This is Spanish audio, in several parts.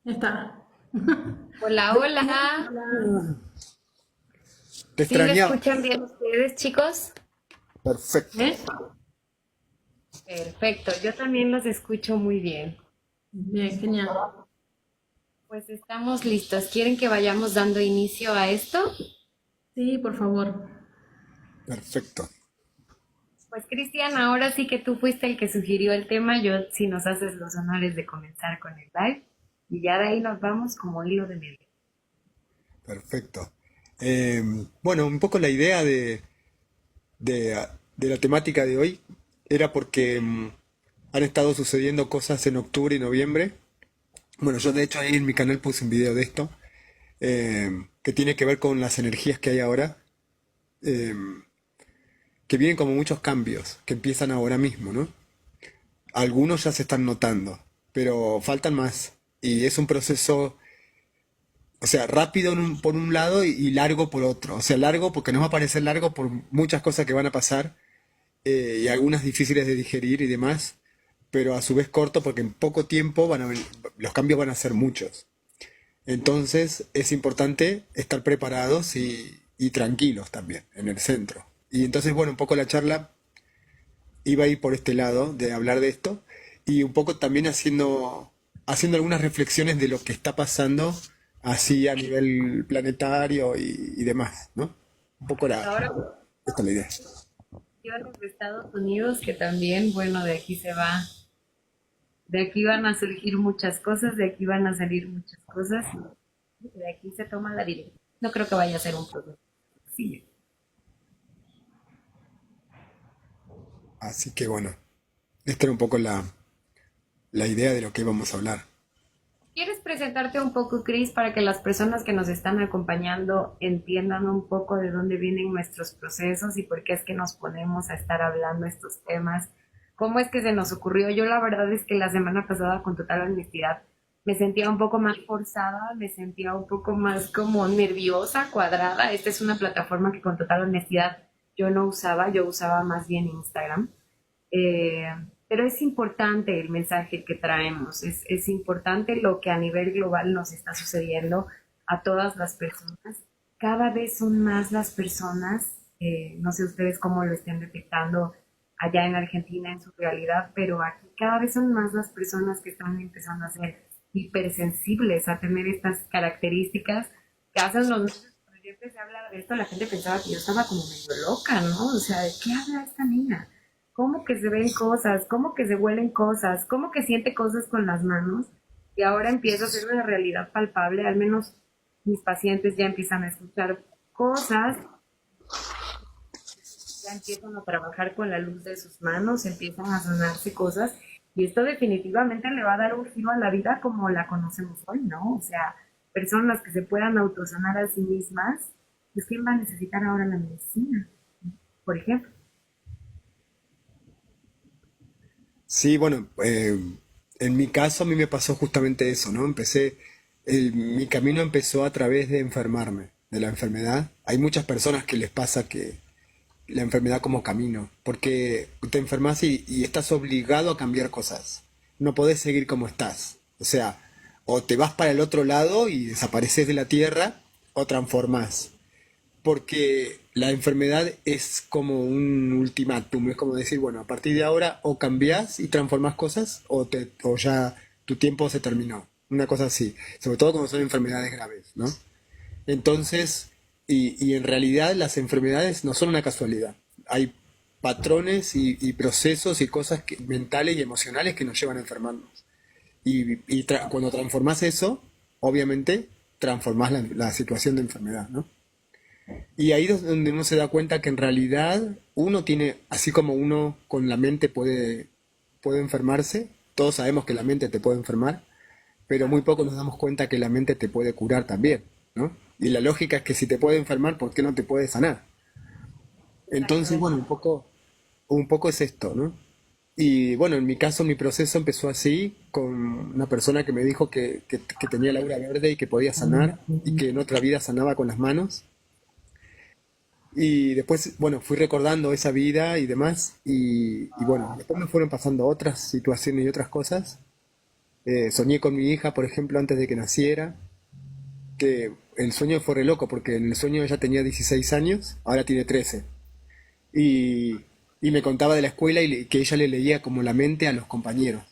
Está. Hola, hola. Hola. Te ¿Sí me extrañaba. escuchan bien ustedes, chicos? Perfecto. ¿Eh? Perfecto, yo también los escucho muy bien. Bien, genial. Pues estamos listos. ¿Quieren que vayamos dando inicio a esto? Sí, por favor. Perfecto. Pues Cristian, ahora sí que tú fuiste el que sugirió el tema. Yo, si nos haces los honores de comenzar con el live. Y ya de ahí nos vamos como hilo de medio. Perfecto. Bueno, un poco la idea de la temática de hoy era porque han estado sucediendo cosas en octubre y noviembre. Bueno, yo de hecho ahí en mi canal puse un video de esto, que tiene que ver con las energías que hay ahora, eh, que vienen como muchos cambios, que empiezan ahora mismo, ¿no? Algunos ya se están notando, pero faltan más. Y es un proceso, o sea, rápido por un lado y largo por otro. O sea, largo porque nos va a parecer largo por muchas cosas que van a pasar, y algunas difíciles de digerir y demás, pero a su vez corto porque en poco tiempo los cambios van a ser muchos. Entonces es importante estar preparados y tranquilos también en el centro. Y entonces, bueno, un poco la charla iba a ir por este lado de hablar de esto y un poco también haciendo algunas reflexiones de lo que está pasando así a nivel planetario y demás, ¿no? Un poco Ahora, esta es la idea. cuestiones de Estados Unidos, que también, bueno, de aquí se va. De aquí van a surgir muchas cosas, de aquí van a salir muchas cosas y de aquí se toma la dirección. No creo que vaya a ser un proceso sencillo. Así que bueno, esta era un poco la idea de lo que íbamos a hablar. ¿Quieres presentarte un poco, Chris, para que las personas que nos están acompañando entiendan un poco de dónde vienen nuestros procesos y por qué es que nos ponemos a estar hablando estos temas? ¿Cómo es que se nos ocurrió? Yo la verdad es que la semana pasada, con total honestidad, me sentía un poco más forzada, me sentía un poco más como nerviosa, cuadrada. Esta es una plataforma que con total honestidad yo usaba más bien Instagram. Eh, pero es importante el mensaje que traemos, es importante lo que a nivel global nos está sucediendo a todas las personas. Cada vez son más las personas, no sé ustedes cómo lo estén detectando allá en Argentina en su realidad, pero aquí cada vez son más las personas que están empezando a ser hipersensibles, a tener estas características que hacen los meses cuando yo empecé a hablar de esto, la gente pensaba que yo estaba como medio loca, ¿no? O sea, ¿de qué habla esta niña? ¿Cómo que se ven cosas? ¿Cómo que se huelen cosas? ¿Cómo que siente cosas con las manos? Y ahora empieza a ser una realidad palpable, al menos mis pacientes ya empiezan a escuchar cosas, ya empiezan a trabajar con la luz de sus manos, empiezan a sonarse cosas y esto definitivamente le va a dar un giro a la vida como la conocemos hoy, ¿no? O sea, personas que se puedan autosanar a sí mismas, pues ¿quién va a necesitar ahora la medicina? Por ejemplo. Sí, bueno, en mi caso a mí me pasó justamente eso, ¿no? Mi camino empezó a través de enfermarme, de la enfermedad. Hay muchas personas que les pasa que la enfermedad como camino, porque te enfermas y estás obligado a cambiar cosas. No podés seguir como estás. O sea, o te vas para el otro lado y desapareces de la tierra, o transformás. Porque la enfermedad es como un ultimátum, es como decir, bueno, a partir de ahora o cambias y transformas cosas o ya tu tiempo se terminó. Una cosa así, sobre todo cuando son enfermedades graves, ¿no? Entonces, y en realidad las enfermedades no son una casualidad. Hay patrones y procesos y cosas mentales y emocionales que nos llevan a enfermarnos. Cuando transformas eso, obviamente transformas la situación de enfermedad, ¿no? Y ahí es donde uno se da cuenta que en realidad uno tiene, así como uno con la mente puede enfermarse, todos sabemos que la mente te puede enfermar, pero muy poco nos damos cuenta que la mente te puede curar también, ¿no? Y la lógica es que si te puede enfermar, ¿por qué no te puede sanar? Entonces, bueno, Exactamente. un poco es esto, ¿no? Y bueno, en mi caso mi proceso empezó así, con una persona que me dijo que tenía la aura verde y que podía sanar, y que en otra vida sanaba con las manos. Y después, bueno, fui recordando esa vida y demás, y bueno, después me fueron pasando otras situaciones y otras cosas, Soñé con mi hija, por ejemplo, antes de que naciera, que el sueño fue re loco, porque en el sueño ella tenía 16 años, ahora tiene 13. Y, y me contaba de la escuela que ella le leía como la mente a los compañeros.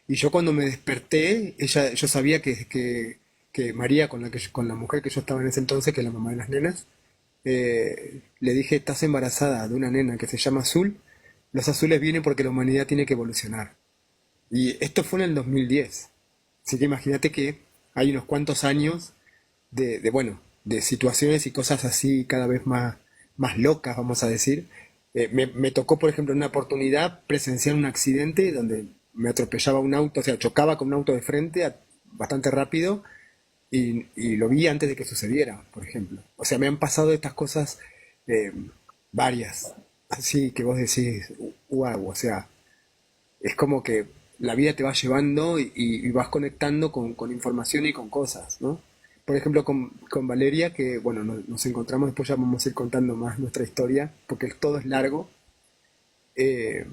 Y yo cuando me desperté, yo sabía que María, con la mujer que yo estaba en ese entonces, que es la mamá de las nenas, le dije, estás embarazada de una nena que se llama Azul. Los azules vienen porque la humanidad tiene que evolucionar. Y esto fue en el 2010. Así que imagínate que hay unos cuantos años bueno, de situaciones y cosas así cada vez más locas, vamos a decir. Me tocó, por ejemplo, en una oportunidad presenciar un accidente donde me atropellaba un auto, o sea, chocaba con un auto de frente bastante rápido y lo vi antes de que sucediera, por ejemplo. O sea, me han pasado estas cosas eh, varias, así que vos decís, wow, o sea, es como que la vida te va llevando y vas conectando con información y con cosas, ¿no? Por ejemplo, con Valeria, que bueno, nos encontramos, después ya vamos a ir contando más nuestra historia, porque todo es largo. eh,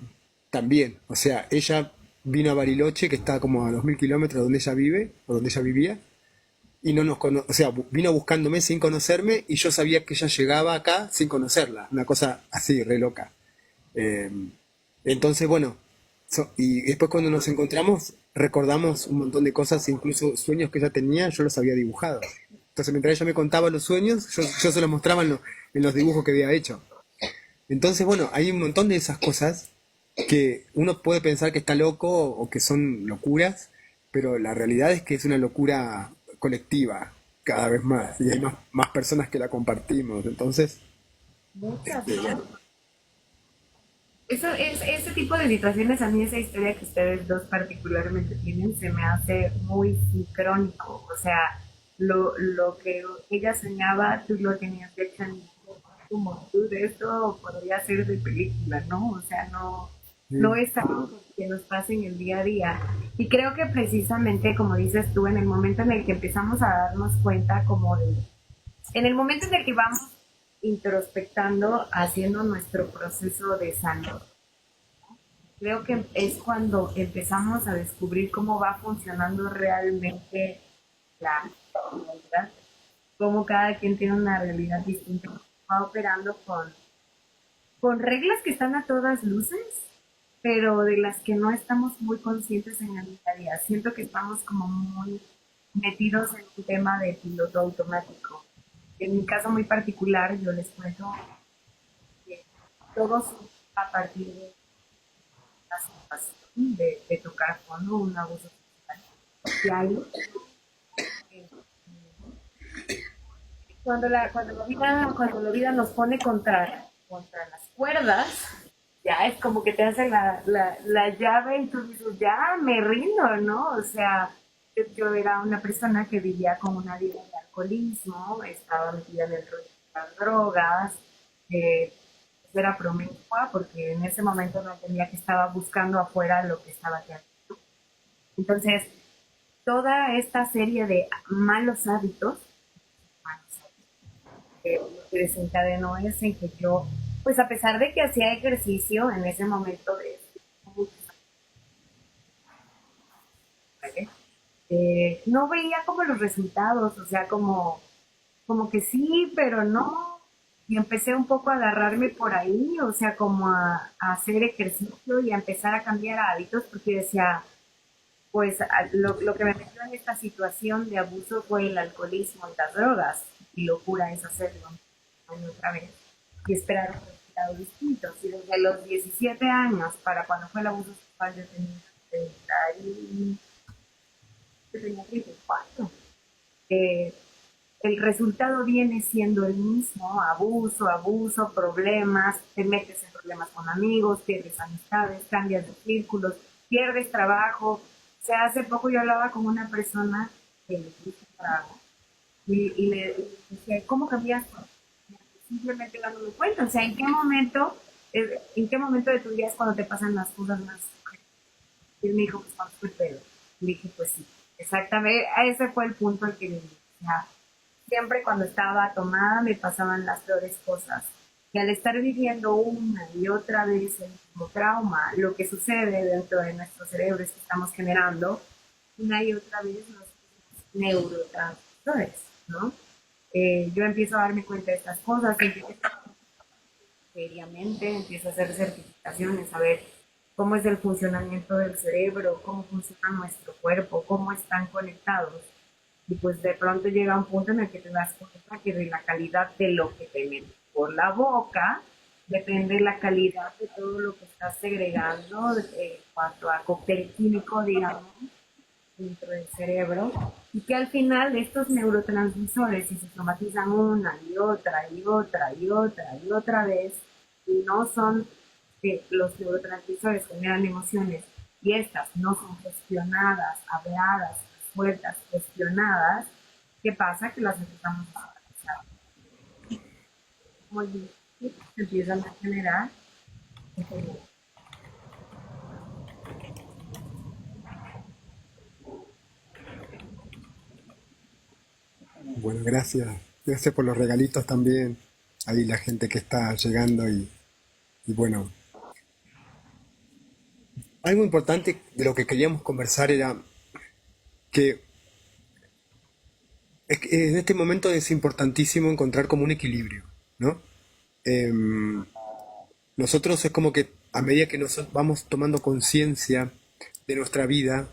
También, o sea, ella vino a Bariloche, que está como a 2000 kilómetros de donde ella vive, o donde ella vivía, y no nos o sea, vino buscándome sin conocerme, y yo sabía que ella llegaba acá sin conocerla, una cosa así, re loca. Eh, entonces, bueno, y después cuando nos encontramos, recordamos un montón de cosas, incluso sueños que ella tenía, yo los había dibujado. Entonces, mientras ella me contaba los sueños, yo se los mostraba en los dibujos que había hecho. Entonces, bueno, hay un montón de esas cosas que uno puede pensar que está loco o que son locuras, pero la realidad es que es una locura colectiva cada vez más, y hay más personas que la compartimos. Entonces, Muchas, este, ¿no? Eso es, ese tipo de situaciones, a mí esa historia que ustedes dos particularmente tienen, se me hace muy sincrónico. O sea, lo que ella soñaba, tú lo tenías hecho en como tú, de esto podría ser de película, ¿no? O sea, no sí, es algo que nos pase en el día a día. Y creo que precisamente, como dices tú, en el momento en el que empezamos a darnos cuenta como de, en el momento en el que vamos introspectando, haciendo nuestro proceso de salud, creo que es cuando empezamos a descubrir cómo va funcionando realmente la realidad, cómo cada quien tiene una realidad distinta, va operando con reglas que están a todas luces, pero de las que no estamos muy conscientes en el día a día. Siento que estamos como muy metidos en un tema de piloto automático. En mi caso muy particular, yo les cuento que todo surge a partir de la situación de tocar fondo, un abuso sexual. Y ahí, eh, cuando la vida nos pone contra las cuerdas, ya es como que te hace la llave y tú dices, ya me rindo, ¿no? O sea, yo era una persona que vivía con una vida de alcoholismo, estaba metida en el rollo de las drogas, eh, era promiscua porque en ese momento no entendía que estaba buscando afuera lo que estaba haciendo. Entonces, toda esta serie de malos hábitos, lo que desencadenó es en que yo, pues a pesar de que hacía ejercicio en ese momento de no veía como los resultados, o sea, como que sí, pero no. Y empecé un poco a agarrarme por ahí, o sea, como a hacer ejercicio y a empezar a cambiar hábitos, porque decía, pues lo que me metió en esta situación de abuso fue el alcoholismo y las drogas. Y locura es hacerlo una y otra vez y esperar un resultado distinto. Y desde los 17 años, para cuando fue el abuso sexual, yo tenía 30 y yo tenía 34. Eh, el resultado viene siendo el mismo, abuso, problemas, te metes en problemas con amigos, pierdes amistades, cambias de círculos, pierdes trabajo. O sea, hace poco yo hablaba con una persona que le puse trabajo y le decía, ¿cómo cambiaste? Simplemente dándome cuenta, o sea, ¿en qué momento de tu día es cuando te pasan las cosas más? Y él me dijo, pues cuando fue pedo. Y dije, pues sí, exactamente, ese fue el punto al que me dije, o sea, siempre cuando estaba tomada me pasaban las peores cosas. Y al estar viviendo una y otra vez el mismo trauma, lo que sucede dentro de nuestros cerebros que estamos generando, una y otra vez los neurotransmisores, ¿no? Yo empiezo a darme cuenta de estas cosas, empiezo seriamente, empiezo a hacer certificaciones, a ver cómo es el funcionamiento del cerebro, cómo funciona nuestro cuerpo, cómo están conectados. Y pues de pronto llega un punto en el que te das cuenta que de la calidad de lo que te metes por la boca depende la calidad de todo lo que estás segregando en cuanto a cóctel químico, digamos, dentro del cerebro, y que al final estos neurotransmisores, si se somatizan una y otra y otra y otra y otra vez, y no son los neurotransmisores que generan emociones, y estas no son gestionadas, habladas, sueltas, gestionadas, ¿qué pasa? Que las empezamos a analizar. Muy bien, se empiezan a generar. Bueno, gracias. Gracias por los regalitos también. Ahí la gente que está llegando y bueno, algo importante de lo que queríamos conversar era que en este momento es importantísimo encontrar como un equilibrio, ¿no? Em, Nosotros es como que a medida que nos vamos tomando conciencia de nuestra vida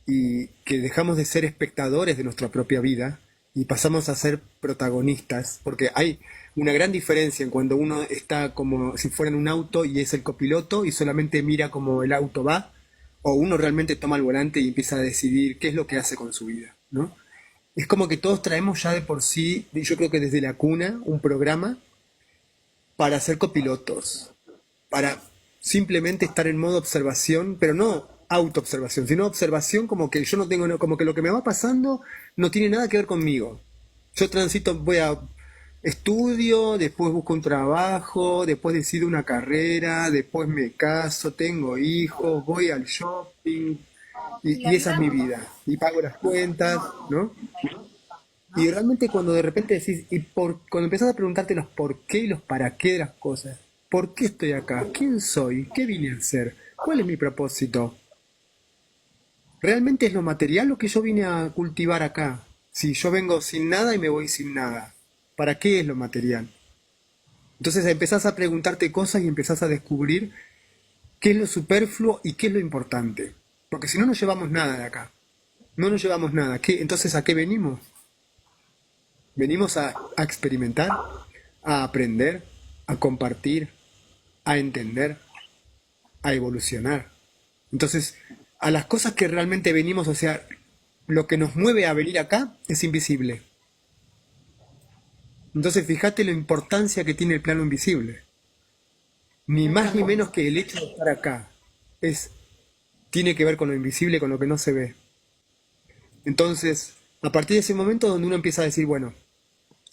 y que dejamos de ser espectadores de nuestra propia vida y pasamos a ser protagonistas, porque hay una gran diferencia en cuando uno está como si fuera en un auto y es el copiloto y solamente mira cómo el auto va, o uno realmente toma el volante y empieza a decidir qué es lo que hace con su vida, ¿no? Es como que todos traemos ya de por sí, yo creo que desde la cuna, un programa para ser copilotos, para simplemente estar en modo observación, pero no autoobservación, sino observación como que yo no tengo, como que lo que me va pasando no tiene nada que ver conmigo. Yo transito, voy a estudio, después busco un trabajo, después decido una carrera, después me caso, tengo hijos, voy al shopping y esa es mi vida. Y pago las cuentas, ¿no? Y realmente cuando de repente decís, cuando empezás a preguntarte los por qué y los para qué de las cosas, ¿por qué estoy acá? ¿Quién soy? ¿Qué vine a hacer? ¿Cuál es mi propósito? ¿Realmente es lo material lo que yo vine a cultivar acá? Si yo vengo sin nada y me voy sin nada, ¿para qué es lo material? Entonces empezás a preguntarte cosas y empezás a descubrir qué es lo superfluo y qué es lo importante. Porque si no nos llevamos nada de acá. No nos llevamos nada. Entonces, ¿a qué venimos? Venimos a experimentar, a aprender, a compartir, a entender, a evolucionar. Entonces, a las cosas que realmente venimos, o sea, lo que nos mueve a venir acá es invisible. Entonces, fíjate la importancia que tiene el plano invisible. Ni más ni menos que el hecho de estar acá. Es, tiene que ver con lo invisible, con lo que no se ve. Entonces, a partir de ese momento donde uno empieza a decir, bueno,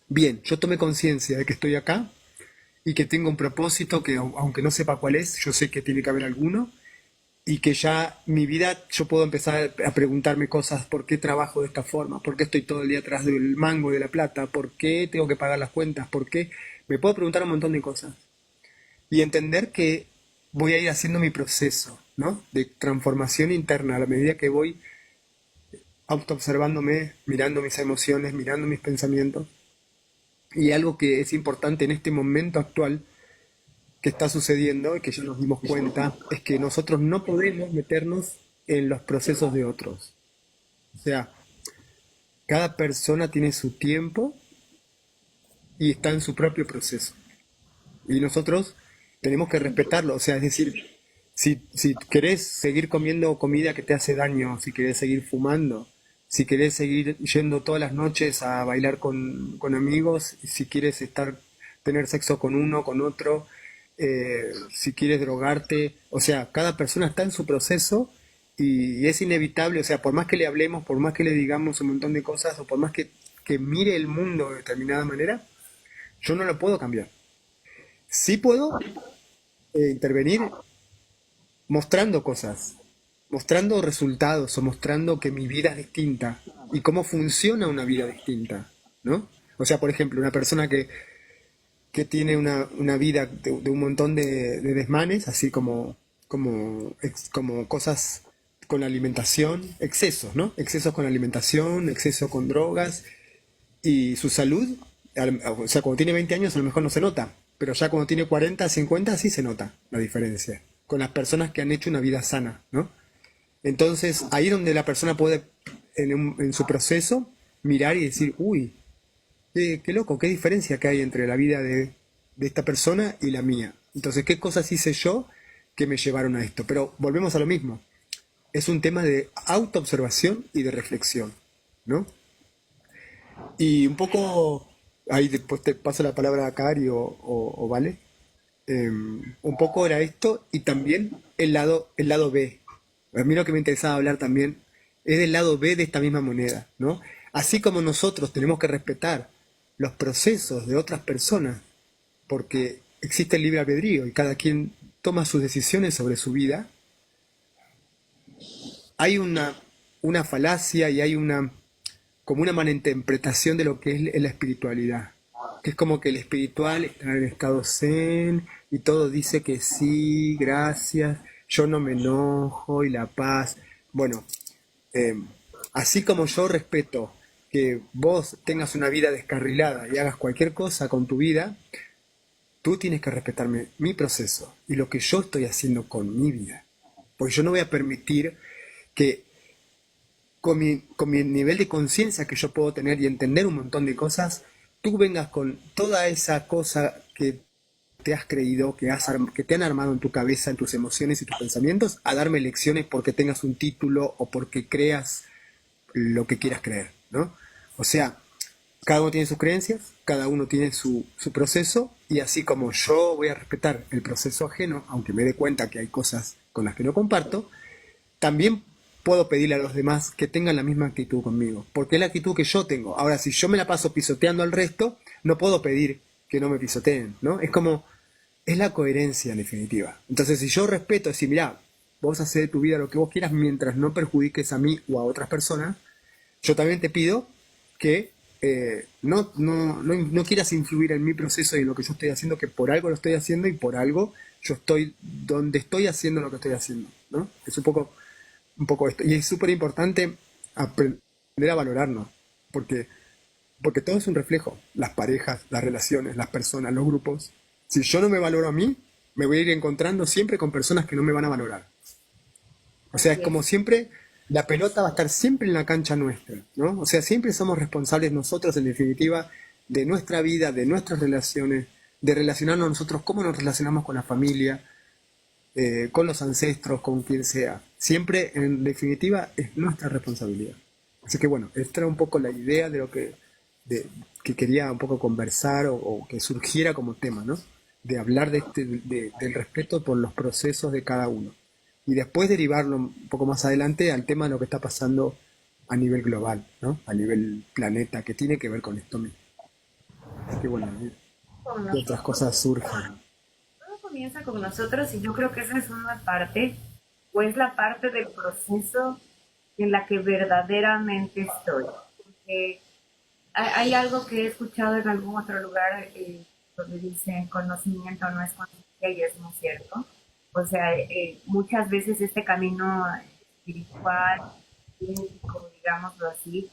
bien, yo tomé conciencia de que estoy acá y que tengo un propósito que aunque no sepa cuál es, yo sé que tiene que haber alguno y que ya mi vida yo puedo empezar a preguntarme cosas, ¿por qué trabajo de esta forma? ¿Por qué estoy todo el día atrás del mango de la plata? ¿Por qué tengo que pagar las cuentas? ¿Por qué? Me puedo preguntar un montón de cosas y entender que voy a ir haciendo mi proceso, ¿no? De transformación interna a la medida que voy autoobservándome, mirando mis emociones, mirando mis pensamientos. Y algo que es importante en este momento actual que está sucediendo y que ya nos dimos cuenta es que nosotros no podemos meternos en los procesos de otros. O sea, cada persona tiene su tiempo y está en su propio proceso. Y nosotros tenemos que respetarlo. O sea, es decir, si querés seguir comiendo comida que te hace daño, si querés seguir fumando, si querés seguir yendo todas las noches a bailar con amigos, si quieres tener sexo con uno, con otro, si quieres drogarte, o sea, cada persona está en su proceso y es inevitable, o sea, por más que le hablemos, por más que le digamos un montón de cosas, o por más que mire el mundo de determinada manera, yo no lo puedo cambiar. Sí puedo intervenir mostrando cosas, mostrando resultados o mostrando que mi vida es distinta y cómo funciona una vida distinta, ¿no? O sea, por ejemplo, una persona que tiene una vida de un montón de desmanes, así como cosas con la alimentación, excesos, ¿no? Excesos con alimentación, excesos con drogas y su salud, o sea, cuando tiene 20 años a lo mejor no se nota, pero ya cuando tiene 40, 50 sí se nota la diferencia con las personas que han hecho una vida sana, ¿no? Entonces, ahí es donde la persona puede, en su proceso, mirar y decir, uy, qué loco, qué diferencia que hay entre la vida de esta persona y la mía. Entonces, ¿qué cosas hice yo que me llevaron a esto? Pero volvemos a lo mismo. Es un tema de autoobservación y de reflexión, ¿no? Y un poco, ahí después te paso la palabra a Cari o Vale. Un poco era esto y también el lado B. A mí lo que me interesaba hablar también es del lado B de esta misma moneda, ¿no? Así como nosotros tenemos que respetar los procesos de otras personas, porque existe el libre albedrío y cada quien toma sus decisiones sobre su vida, hay una falacia y hay como una malinterpretación de lo que es la espiritualidad. Que es como que el espiritual está en estado zen y todo dice que sí, gracias, yo no me enojo y la paz. Bueno, eh, así como yo respeto que vos tengas una vida descarrilada y hagas cualquier cosa con tu vida, tú tienes que respetarme mi proceso y lo que yo estoy haciendo con mi vida. Porque yo no voy a permitir que con mi nivel de conciencia que yo puedo tener y entender un montón de cosas, tú vengas con toda esa cosa que te has creído, que te han armado en tu cabeza, en tus emociones y tus pensamientos, a darme lecciones porque tengas un título o porque creas lo que quieras creer, ¿no? O sea, cada uno tiene sus creencias, cada uno tiene su proceso, y así como yo voy a respetar el proceso ajeno, aunque me dé cuenta que hay cosas con las que no comparto, también puedo pedirle a los demás que tengan la misma actitud conmigo, porque es la actitud que yo tengo. Ahora, si yo me la paso pisoteando al resto, no puedo pedir que no me pisoteen, ¿no? Es la coherencia en definitiva. Entonces, si yo respeto, decir, mirá, vos haces de tu vida lo que vos quieras mientras no perjudiques a mí o a otras personas, yo también te pido que no quieras influir en mi proceso y en lo que yo estoy haciendo, que por algo lo estoy haciendo y por algo yo estoy donde estoy haciendo lo que estoy haciendo, ¿no? Es un poco esto. Y es súper importante aprender a valorarnos, porque todo es un reflejo. Las parejas, las relaciones, las personas, los grupos. Si yo no me valoro a mí, me voy a ir encontrando siempre con personas que no me van a valorar. O sea, es Así como es. siempre, la pelota va a estar siempre en la cancha nuestra, ¿no? O sea, siempre somos responsables nosotros, en definitiva, de nuestra vida, de nuestras relaciones, de relacionarnos nosotros, cómo nos relacionamos con la familia, con los ancestros, con quien sea. Siempre, en definitiva, es nuestra responsabilidad. Así que bueno, esta era un poco la idea de que quería un poco conversar o que surgiera como tema, ¿no? De hablar del respeto por los procesos de cada uno. Y después derivarlo un poco más adelante al tema de lo que está pasando a nivel global, ¿no? A nivel planeta, que tiene que ver con esto mismo. Así que bueno, Con y otras nosotros. cosas surgen. Todo comienza con nosotros y yo creo que esa es una parte, o es la parte del proceso en la que verdaderamente estoy. Porque hay algo que he escuchado en algún otro lugar donde dice conocimiento no es conciencia y es muy cierto. O sea, muchas veces este camino espiritual, científico, digámoslo así,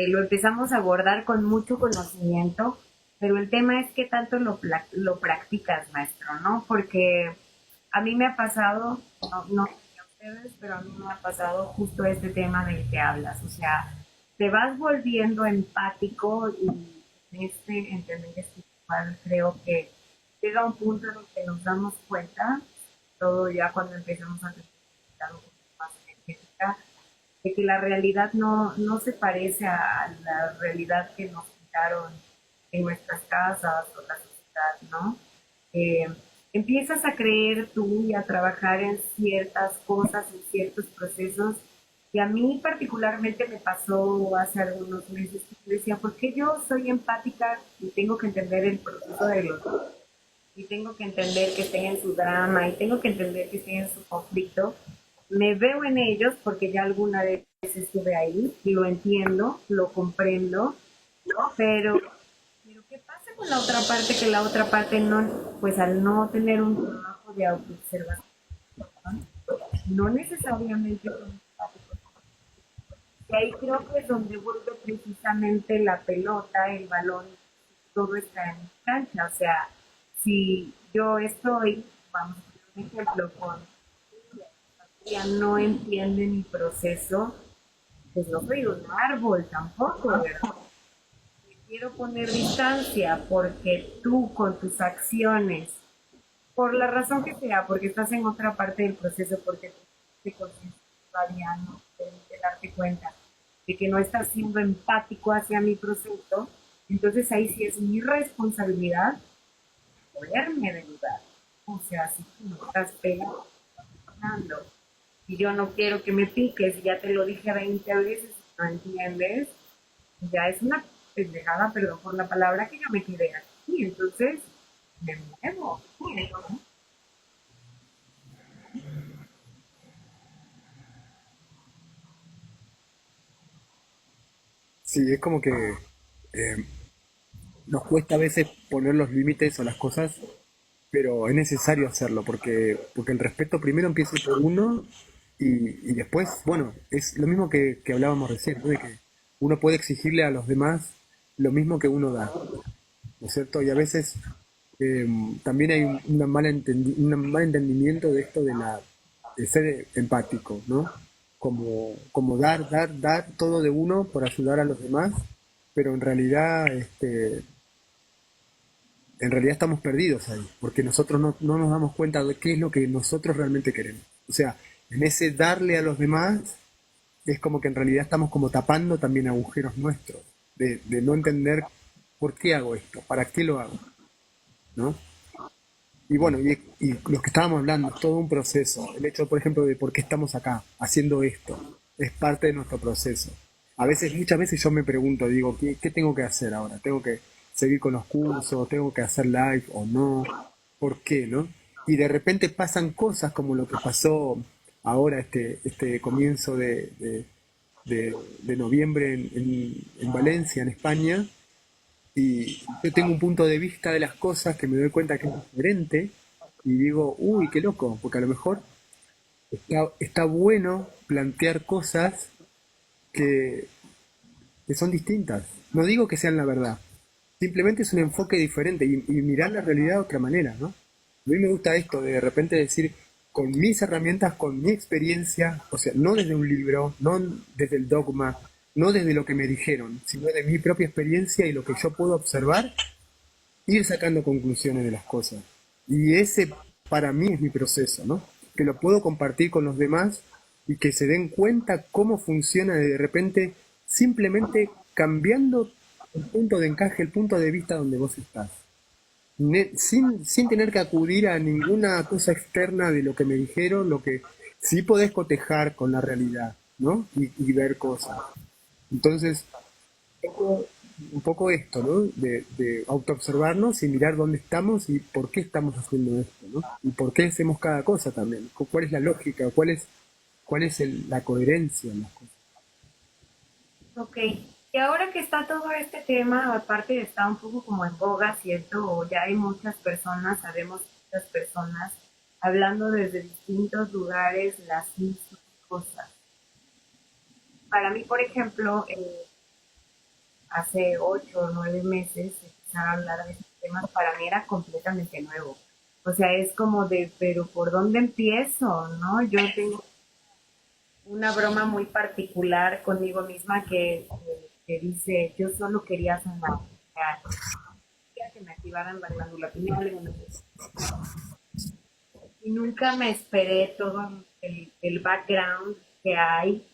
lo empezamos a abordar con mucho conocimiento, pero el tema es qué tanto lo practicas, maestro, ¿no? Porque a mí me ha pasado, no sé a ustedes, pero a mí me ha pasado justo este tema del que hablas, o sea, te vas volviendo empático y este entender espiritual creo que llega un punto en el que nos damos cuenta, todo ya cuando empezamos a necesitar un poco más energética, de que la realidad no se parece a la realidad que nos quitaron en nuestras casas o la sociedad, ¿no? Eh, Empiezas a creer tú y a trabajar en ciertas cosas, en ciertos procesos. Y a mí particularmente me pasó hace algunos meses que yo decía, ¿por qué yo soy empática y tengo que entender el proceso de los otros? Y tengo que entender que estén en su drama y tengo que entender que estén en su conflicto. Me veo en ellos porque ya alguna vez estuve ahí y lo entiendo, lo comprendo, ¿no? Pero ¿qué pasa con la otra parte? Que la otra parte no, pues al no tener un trabajo de autoobservación, no necesariamente Y ahí creo que es donde vuelve precisamente la pelota, el balón, todo está en cancha. O sea, si yo estoy, vamos a poner un ejemplo, con ella no entiende mi proceso, pues no soy un árbol tampoco, ¿verdad? Quiero poner distancia porque tú con tus acciones, por la razón que sea, porque estás en otra parte del proceso, porque te conciencia todavía no te permite darte cuenta de que no estás siendo empático hacia mi proceso, entonces ahí sí es mi responsabilidad ponerme de lugar. O sea, si tú no estás pegando, y yo no quiero que me piques, ya te lo dije 20 veces, no entiendes, ya es una pendejada, perdón por la palabra, que yo me quedé aquí, entonces me muevo. ¿No? Sí, es como que nos cuesta a veces poner los límites a las cosas, pero es necesario hacerlo porque el respeto primero empieza por uno y después, bueno, es lo mismo que hablábamos recién, ¿no? De que uno puede exigirle a los demás lo mismo que uno da, ¿no es cierto? Y a veces eh, también hay un mal entendimiento de esto de ser empático, ¿no? Como dar todo de uno por ayudar a los demás, pero en realidad estamos perdidos ahí, porque nosotros no nos damos cuenta de qué es lo que nosotros realmente queremos. O sea, en ese darle a los demás es como que en realidad estamos como tapando también agujeros nuestros, de no entender por qué hago esto, para qué lo hago, ¿no? Y bueno, y lo que estábamos hablando, es todo un proceso. El hecho, por ejemplo, de por qué estamos acá, haciendo esto, es parte de nuestro proceso. Muchas veces yo me pregunto, digo, ¿qué tengo que hacer ahora? ¿Tengo que seguir con los cursos? ¿Tengo que hacer live o no? ¿Por qué, no? Y de repente pasan cosas como lo que pasó ahora, este comienzo de noviembre en Valencia, en España, y yo tengo un punto de vista de las cosas que me doy cuenta que es diferente y digo, uy, qué loco, porque a lo mejor está bueno plantear cosas que, que son distintas. No digo que sean la verdad, simplemente es un enfoque diferente y mirar la realidad de otra manera, ¿no? A mí me gusta esto de repente decir, con mis herramientas, con mi experiencia, o sea, no desde un libro, no desde el dogma, no desde lo que me dijeron, sino de mi propia experiencia y lo que yo puedo observar, ir sacando conclusiones de las cosas. Y ese para mí es mi proceso, ¿no? Que lo puedo compartir con los demás y que se den cuenta cómo funciona de repente simplemente cambiando el punto de encaje, el punto de vista donde vos estás. Sin tener que acudir a ninguna cosa externa de lo que me dijeron, lo que sí podés cotejar con la realidad, ¿no? Y ver cosas. Entonces, poco, un poco esto, ¿no? De autoobservarnos y mirar dónde estamos y por qué estamos haciendo esto, ¿no? Y por qué hacemos cada cosa también. ¿Cuál es la lógica? ¿Cuál es la coherencia en las cosas? Ok, y ahora que está todo este tema, aparte de estar un poco como en boga, ¿cierto? O ya hay muchas personas, sabemos muchas personas hablando desde distintos lugares las mismas cosas. Para mí, por ejemplo, hace 8 o 9 meses empezar a hablar de estos temas para mí era completamente nuevo. O sea, es como de, pero ¿por dónde empiezo? ¿No? Yo tengo una broma muy particular conmigo misma que dice, yo solo quería sanar, o sea, quería que me activaran la glándula pineal y nunca me esperé todo el background que hay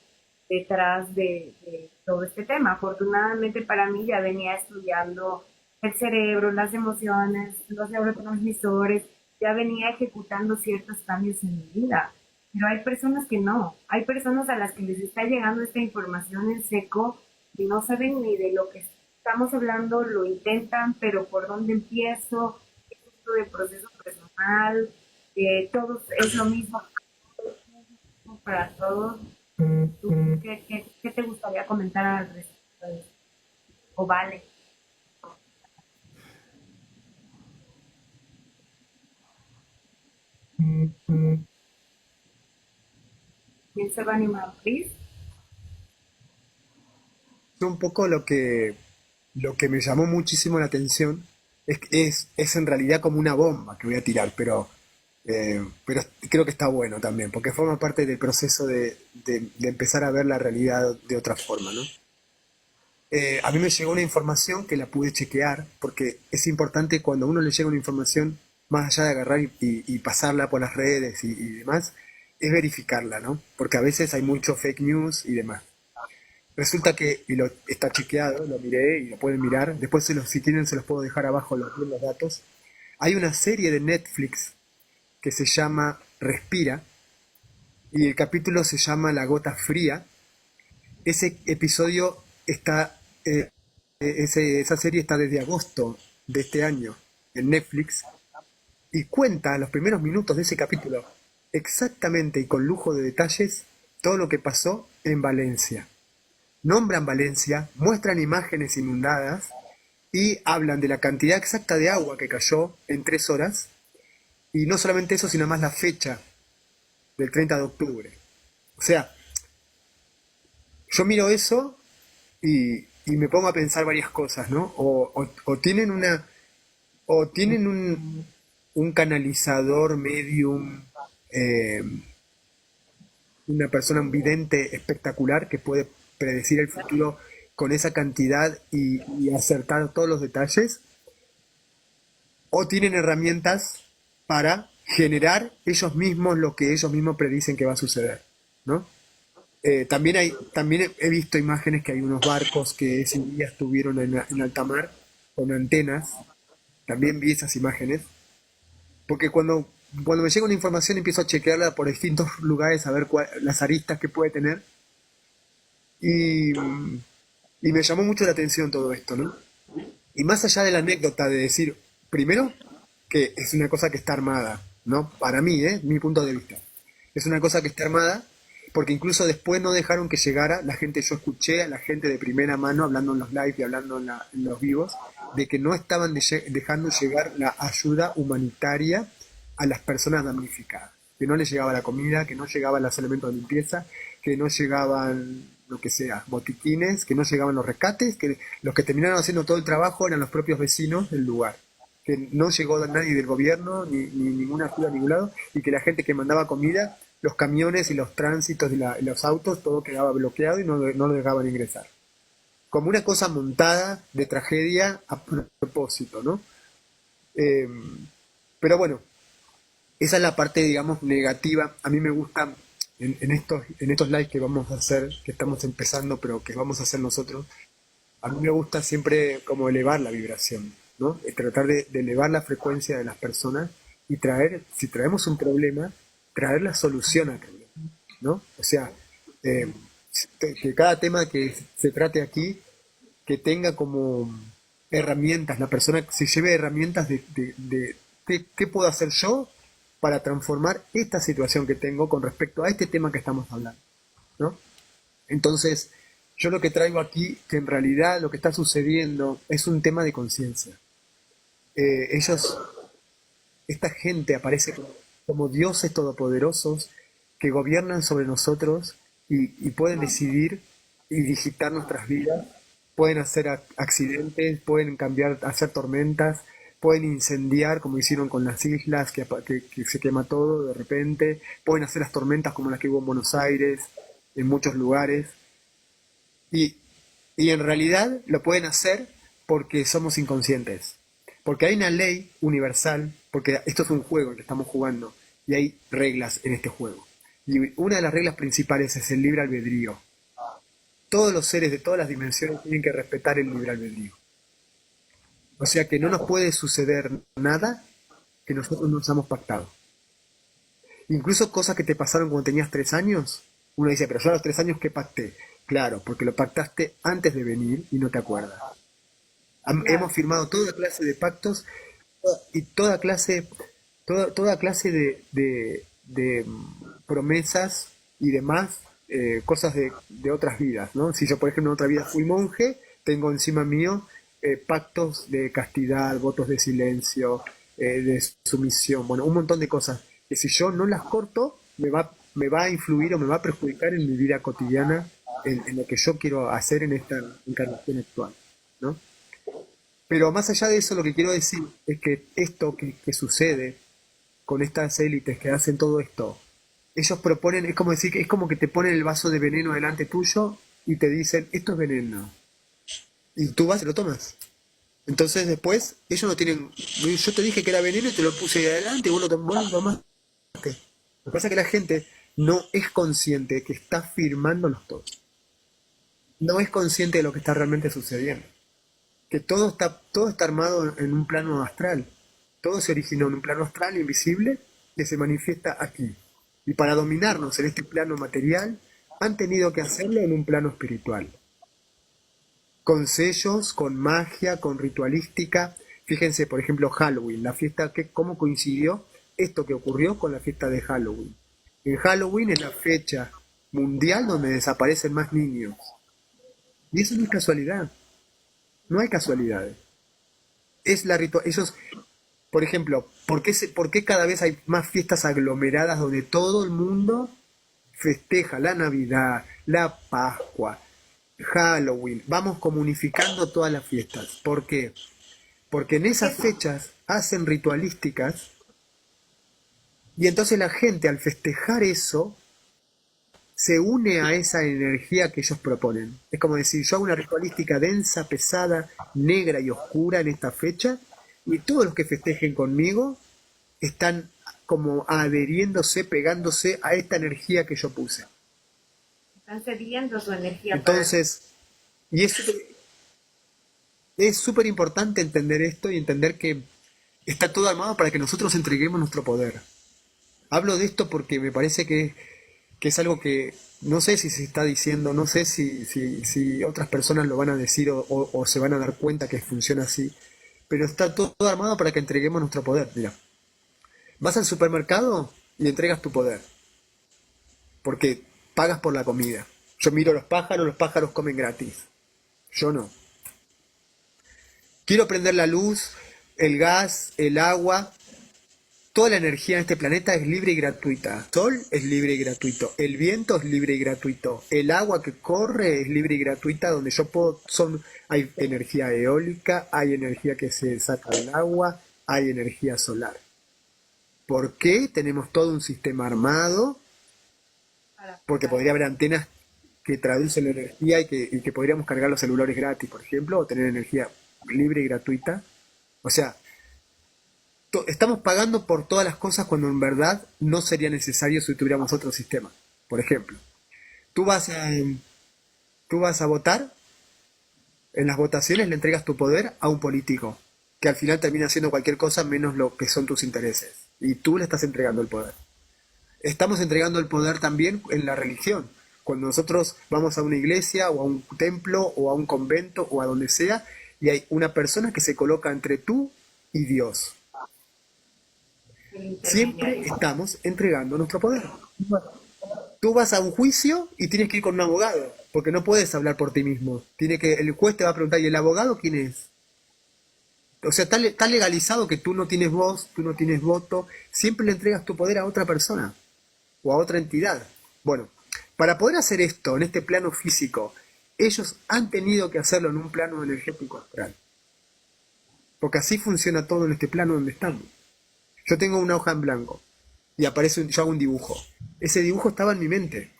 detrás de todo este tema. Afortunadamente para mí ya venía estudiando el cerebro, las emociones, los neurotransmisores, ya venía ejecutando ciertos cambios en mi vida. Pero hay personas que no, hay personas a las que les está llegando esta información en seco y no saben ni de lo que estamos hablando, lo intentan, pero por dónde empiezo, qué tipo de proceso personal, todos es lo mismo para todos. ¿Tú qué te gustaría comentar al respecto de esto? O vale, ¿quién se va a animar, Chris? un poco lo que me llamó muchísimo la atención es en realidad como una bomba que voy a tirar, pero creo que está bueno también, porque forma parte del proceso de empezar a ver la realidad de otra forma, ¿no? A mí me llegó una información que la pude chequear, porque es importante cuando a uno le llega una información, más allá de agarrar y pasarla por las redes y demás, es verificarla, ¿no? Porque a veces hay mucho fake news y demás. Resulta que, está chequeado, lo miré y lo pueden mirar, después si quieren se los puedo dejar abajo los datos. Hay una serie de Netflix que se llama Respira y el capítulo se llama La gota fría. Ese episodio está, esa serie está desde agosto de este año en Netflix y cuenta los primeros minutos de ese capítulo exactamente y con lujo de detalles todo lo que pasó en Valencia. Nombran Valencia, muestran imágenes inundadas y hablan de la cantidad exacta de agua que cayó en 3 horas. Y no solamente eso, sino más la fecha del 30 de octubre. O sea, yo miro eso y me pongo a pensar varias cosas, ¿no? O tienen un canalizador medium, eh, una persona, un vidente espectacular que puede predecir el futuro con esa cantidad y acertar todos los detalles, o tienen herramientas para generar ellos mismos lo que ellos mismos predicen que va a suceder, ¿no? También he visto imágenes que hay unos barcos que ese día estuvieron en alta mar con antenas. También vi esas imágenes. Porque cuando me llega una información empiezo a chequearla por distintos lugares a ver las aristas que puede tener. Y, y me llamó mucho la atención todo esto, ¿no? Y más allá de la anécdota de decir, primero, que es una cosa que está armada, ¿no? Para mí, mi punto de vista. Es una cosa que está armada, porque incluso después no dejaron que llegara la gente, yo escuché a la gente de primera mano hablando en los live y hablando en los vivos, de que no estaban dejando llegar la ayuda humanitaria a las personas damnificadas. Que no les llegaba la comida, que no llegaban los elementos de limpieza, que no llegaban lo que sea, botiquines, que no llegaban los rescates, que los que terminaron haciendo todo el trabajo eran los propios vecinos del lugar, que no llegó nadie del gobierno, ni ninguna ayuda a ningún lado, y que la gente que mandaba comida, los camiones y los tránsitos y los autos, todo quedaba bloqueado y no lo dejaban ingresar. Como una cosa montada de tragedia a propósito, ¿no? Pero bueno, esa es la parte, digamos, negativa. A mí me gusta en estos lives que vamos a hacer, que estamos empezando, pero que vamos a hacer nosotros, a mí me gusta siempre como elevar la vibración, ¿no? Tratar de elevar la frecuencia de las personas y si traemos un problema, traer la solución al problema, ¿no? O sea, que cada tema que se trate aquí, que tenga como herramientas, la persona se lleve herramientas de qué puedo hacer yo para transformar esta situación que tengo con respecto a este tema que estamos hablando, ¿no? Entonces, yo lo que traigo aquí, que en realidad lo que está sucediendo es un tema de conciencia. Esta gente aparece como dioses todopoderosos que gobiernan sobre nosotros y pueden decidir y digitar nuestras vidas, pueden hacer accidentes, pueden hacer tormentas, pueden incendiar como hicieron con las islas, que se quema todo de repente, pueden hacer las tormentas como las que hubo en Buenos Aires, en muchos lugares, y en realidad lo pueden hacer porque somos inconscientes, porque hay una ley universal, porque esto es un juego que estamos jugando, y hay reglas en este juego, y una de las reglas principales es el libre albedrío. Todos los seres de todas las dimensiones tienen que respetar el libre albedrío. O sea que no nos puede suceder nada que nosotros no hayamos pactado. Incluso cosas que te pasaron cuando tenías 3 años, uno dice, pero yo a los 3 años, ¿qué pacté? Claro, porque lo pactaste antes de venir y no te acuerdas. Hemos firmado toda clase de pactos y toda clase de promesas y demás, cosas de otras vidas, ¿no? Si yo, por ejemplo, en otra vida fui monje, tengo encima mío pactos de castidad, votos de silencio, de sumisión, bueno, un montón de cosas que si yo no las corto, me va a influir o me va a perjudicar en mi vida cotidiana en lo que yo quiero hacer en esta encarnación actual, ¿no? Pero más allá de eso, lo que quiero decir es que esto que sucede con estas élites que hacen todo esto, ellos proponen, es como decir, es como que te ponen el vaso de veneno delante tuyo y te dicen, esto es veneno. Y tú vas y lo tomas. Entonces después, ellos no tienen, yo te dije que era veneno y te lo puse ahí adelante y vos lo tomaste. Lo que pasa es que la gente no es consciente de que está firmándonos todo. No es consciente de lo que está realmente sucediendo. Que todo está armado en un plano astral. Todo se originó en un plano astral invisible que se manifiesta aquí. Y para dominarnos en este plano material, han tenido que hacerlo en un plano espiritual. Con sellos, con magia, con ritualística. Fíjense, por ejemplo, Halloween, la fiesta, cómo coincidió esto que ocurrió con la fiesta de Halloween. En Halloween es la fecha mundial donde desaparecen más niños. Y eso no es casualidad. No hay casualidades. Es la ritual. Ellos, por ejemplo, por qué cada vez hay más fiestas aglomeradas donde todo el mundo festeja la Navidad, la Pascua, Halloween? Vamos comunificando todas las fiestas. ¿Por qué? Porque en esas fechas hacen ritualísticas y entonces la gente al festejar eso se une a esa energía que ellos proponen. Es como decir, yo hago una ritualística densa, pesada, negra y oscura en esta fecha, y todos los que festejen conmigo están como adheriéndose, pegándose a esta energía que yo puse. Están cediendo su energía. Entonces, y es súper importante entender esto y entender que está todo armado para que nosotros entreguemos nuestro poder. Hablo de esto porque me parece que es algo que no sé si se está diciendo, no sé si otras personas lo van a decir o se van a dar cuenta que funciona así, pero está todo armado para que entreguemos nuestro poder. Mira, vas al supermercado y entregas tu poder, porque pagas por la comida. Yo miro los pájaros comen gratis, yo no. Quiero prender la luz, el gas, el agua. Toda la energía en este planeta es libre y gratuita. El sol es libre y gratuito. El viento es libre y gratuito. El agua que corre es libre y gratuita. Donde yo puedo, hay energía eólica, hay energía que se saca del agua, hay energía solar. ¿Por qué tenemos todo un sistema armado? Porque podría haber antenas que traducen la energía y que podríamos cargar los celulares gratis, por ejemplo, o tener energía libre y gratuita. O sea, estamos pagando por todas las cosas cuando en verdad no sería necesario si tuviéramos otro sistema. Por ejemplo, tú vas a votar, en las votaciones le entregas tu poder a un político, que al final termina haciendo cualquier cosa menos lo que son tus intereses. Y tú le estás entregando el poder. Estamos entregando el poder también en la religión. Cuando nosotros vamos a una iglesia o a un templo o a un convento o a donde sea, y hay una persona que se coloca entre tú y Dios. Siempre estamos entregando nuestro poder. Tú vas a un juicio y tienes que ir con un abogado, porque no puedes hablar por ti mismo. El juez te va a preguntar, ¿y el abogado quién es? O sea, está legalizado que tú no tienes voz, tú no tienes voto. Siempre le entregas tu poder a otra persona o a otra entidad. Bueno, para poder hacer esto en este plano físico, ellos han tenido que hacerlo en un plano energético astral. Porque así funciona todo en este plano donde estamos. Yo tengo una hoja en blanco y yo hago un dibujo. Ese dibujo estaba en mi mente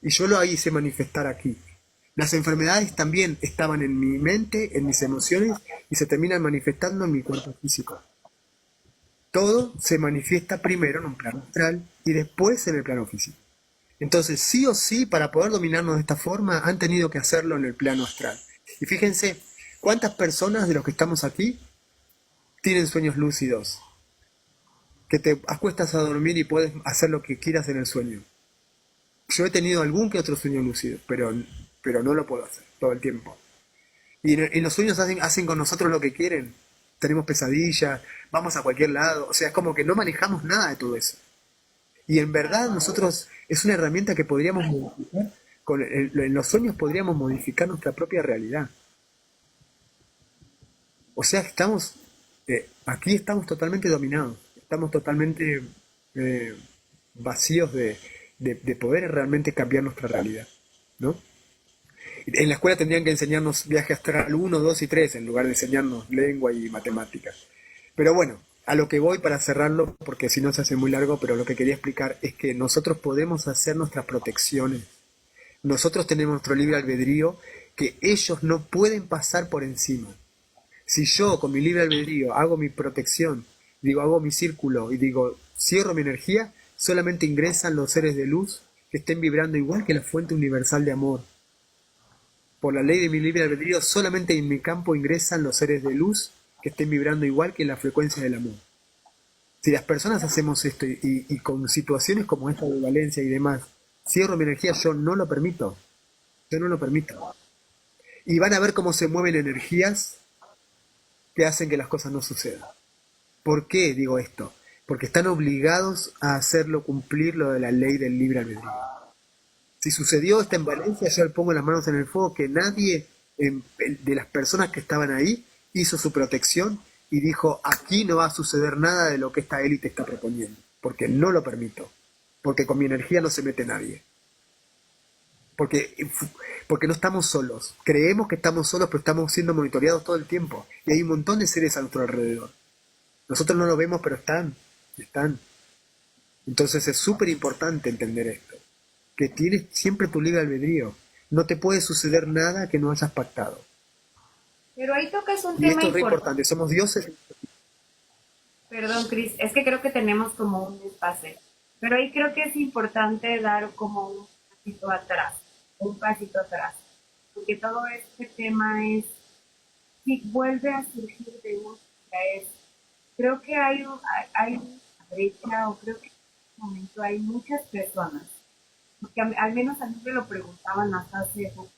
y yo lo hice manifestar aquí. Las enfermedades también estaban en mi mente, en mis emociones y se terminan manifestando en mi cuerpo físico. Todo se manifiesta primero en un plano astral y después en el plano físico. Entonces, sí o sí, para poder dominarnos de esta forma, han tenido que hacerlo en el plano astral. Y fíjense, ¿cuántas personas de los que estamos aquí tienen sueños lúcidos? Que te acuestas a dormir y puedes hacer lo que quieras en el sueño. Yo he tenido algún que otro sueño lúcido, pero no lo puedo hacer todo el tiempo. Y en los sueños hacen con nosotros lo que quieren. Tenemos pesadillas, vamos a cualquier lado. O sea, es como que no manejamos nada de todo eso. Y en verdad nosotros es una herramienta que podríamos modificar. En los sueños podríamos modificar nuestra propia realidad. O sea, aquí estamos totalmente dominados. Estamos totalmente vacíos de poder realmente cambiar nuestra realidad, ¿no? En la escuela tendrían que enseñarnos viaje astral uno, 2 y 3 en lugar de enseñarnos lengua y matemáticas. Pero bueno, a lo que voy para cerrarlo, porque si no se hace muy largo, pero lo que quería explicar es que nosotros podemos hacer nuestras protecciones. Nosotros tenemos nuestro libre albedrío que ellos no pueden pasar por encima. Si yo con mi libre albedrío hago mi protección, digo, hago mi círculo y digo, cierro mi energía, solamente ingresan los seres de luz que estén vibrando igual que la fuente universal de amor. Por la ley de mi libre albedrío, solamente en mi campo ingresan los seres de luz que estén vibrando igual que la frecuencia del amor. Si las personas hacemos esto y con situaciones como esta de Valencia y demás, cierro mi energía, yo no lo permito. Yo no lo permito. Y van a ver cómo se mueven energías que hacen que las cosas no sucedan. ¿Por qué digo esto? Porque están obligados a hacerlo cumplir lo de la ley del libre albedrío. Si sucedió esto en Valencia, yo le pongo las manos en el fuego que nadie de las personas que estaban ahí hizo su protección y dijo, aquí no va a suceder nada de lo que esta élite está proponiendo, porque no lo permito, porque con mi energía no se mete nadie. Porque, porque no estamos solos. Creemos que estamos solos, pero estamos siendo monitoreados todo el tiempo. Y hay un montón de seres a nuestro alrededor. Nosotros no lo vemos, pero están. Están. Entonces es súper importante entender esto. Que tienes siempre tu libre albedrío. No te puede suceder nada que no hayas pactado. Pero ahí tocas un Y tema esto es re importante. importante. Somos dioses. Perdón, Cris, es que creo que tenemos como un desfase. Pero ahí creo que es importante dar como un pasito atrás. Porque todo este tema es, si vuelve a surgir de una es, creo que hay una brecha, o creo que en este momento hay muchas personas, porque al menos a mí me lo preguntaban hasta hace poco,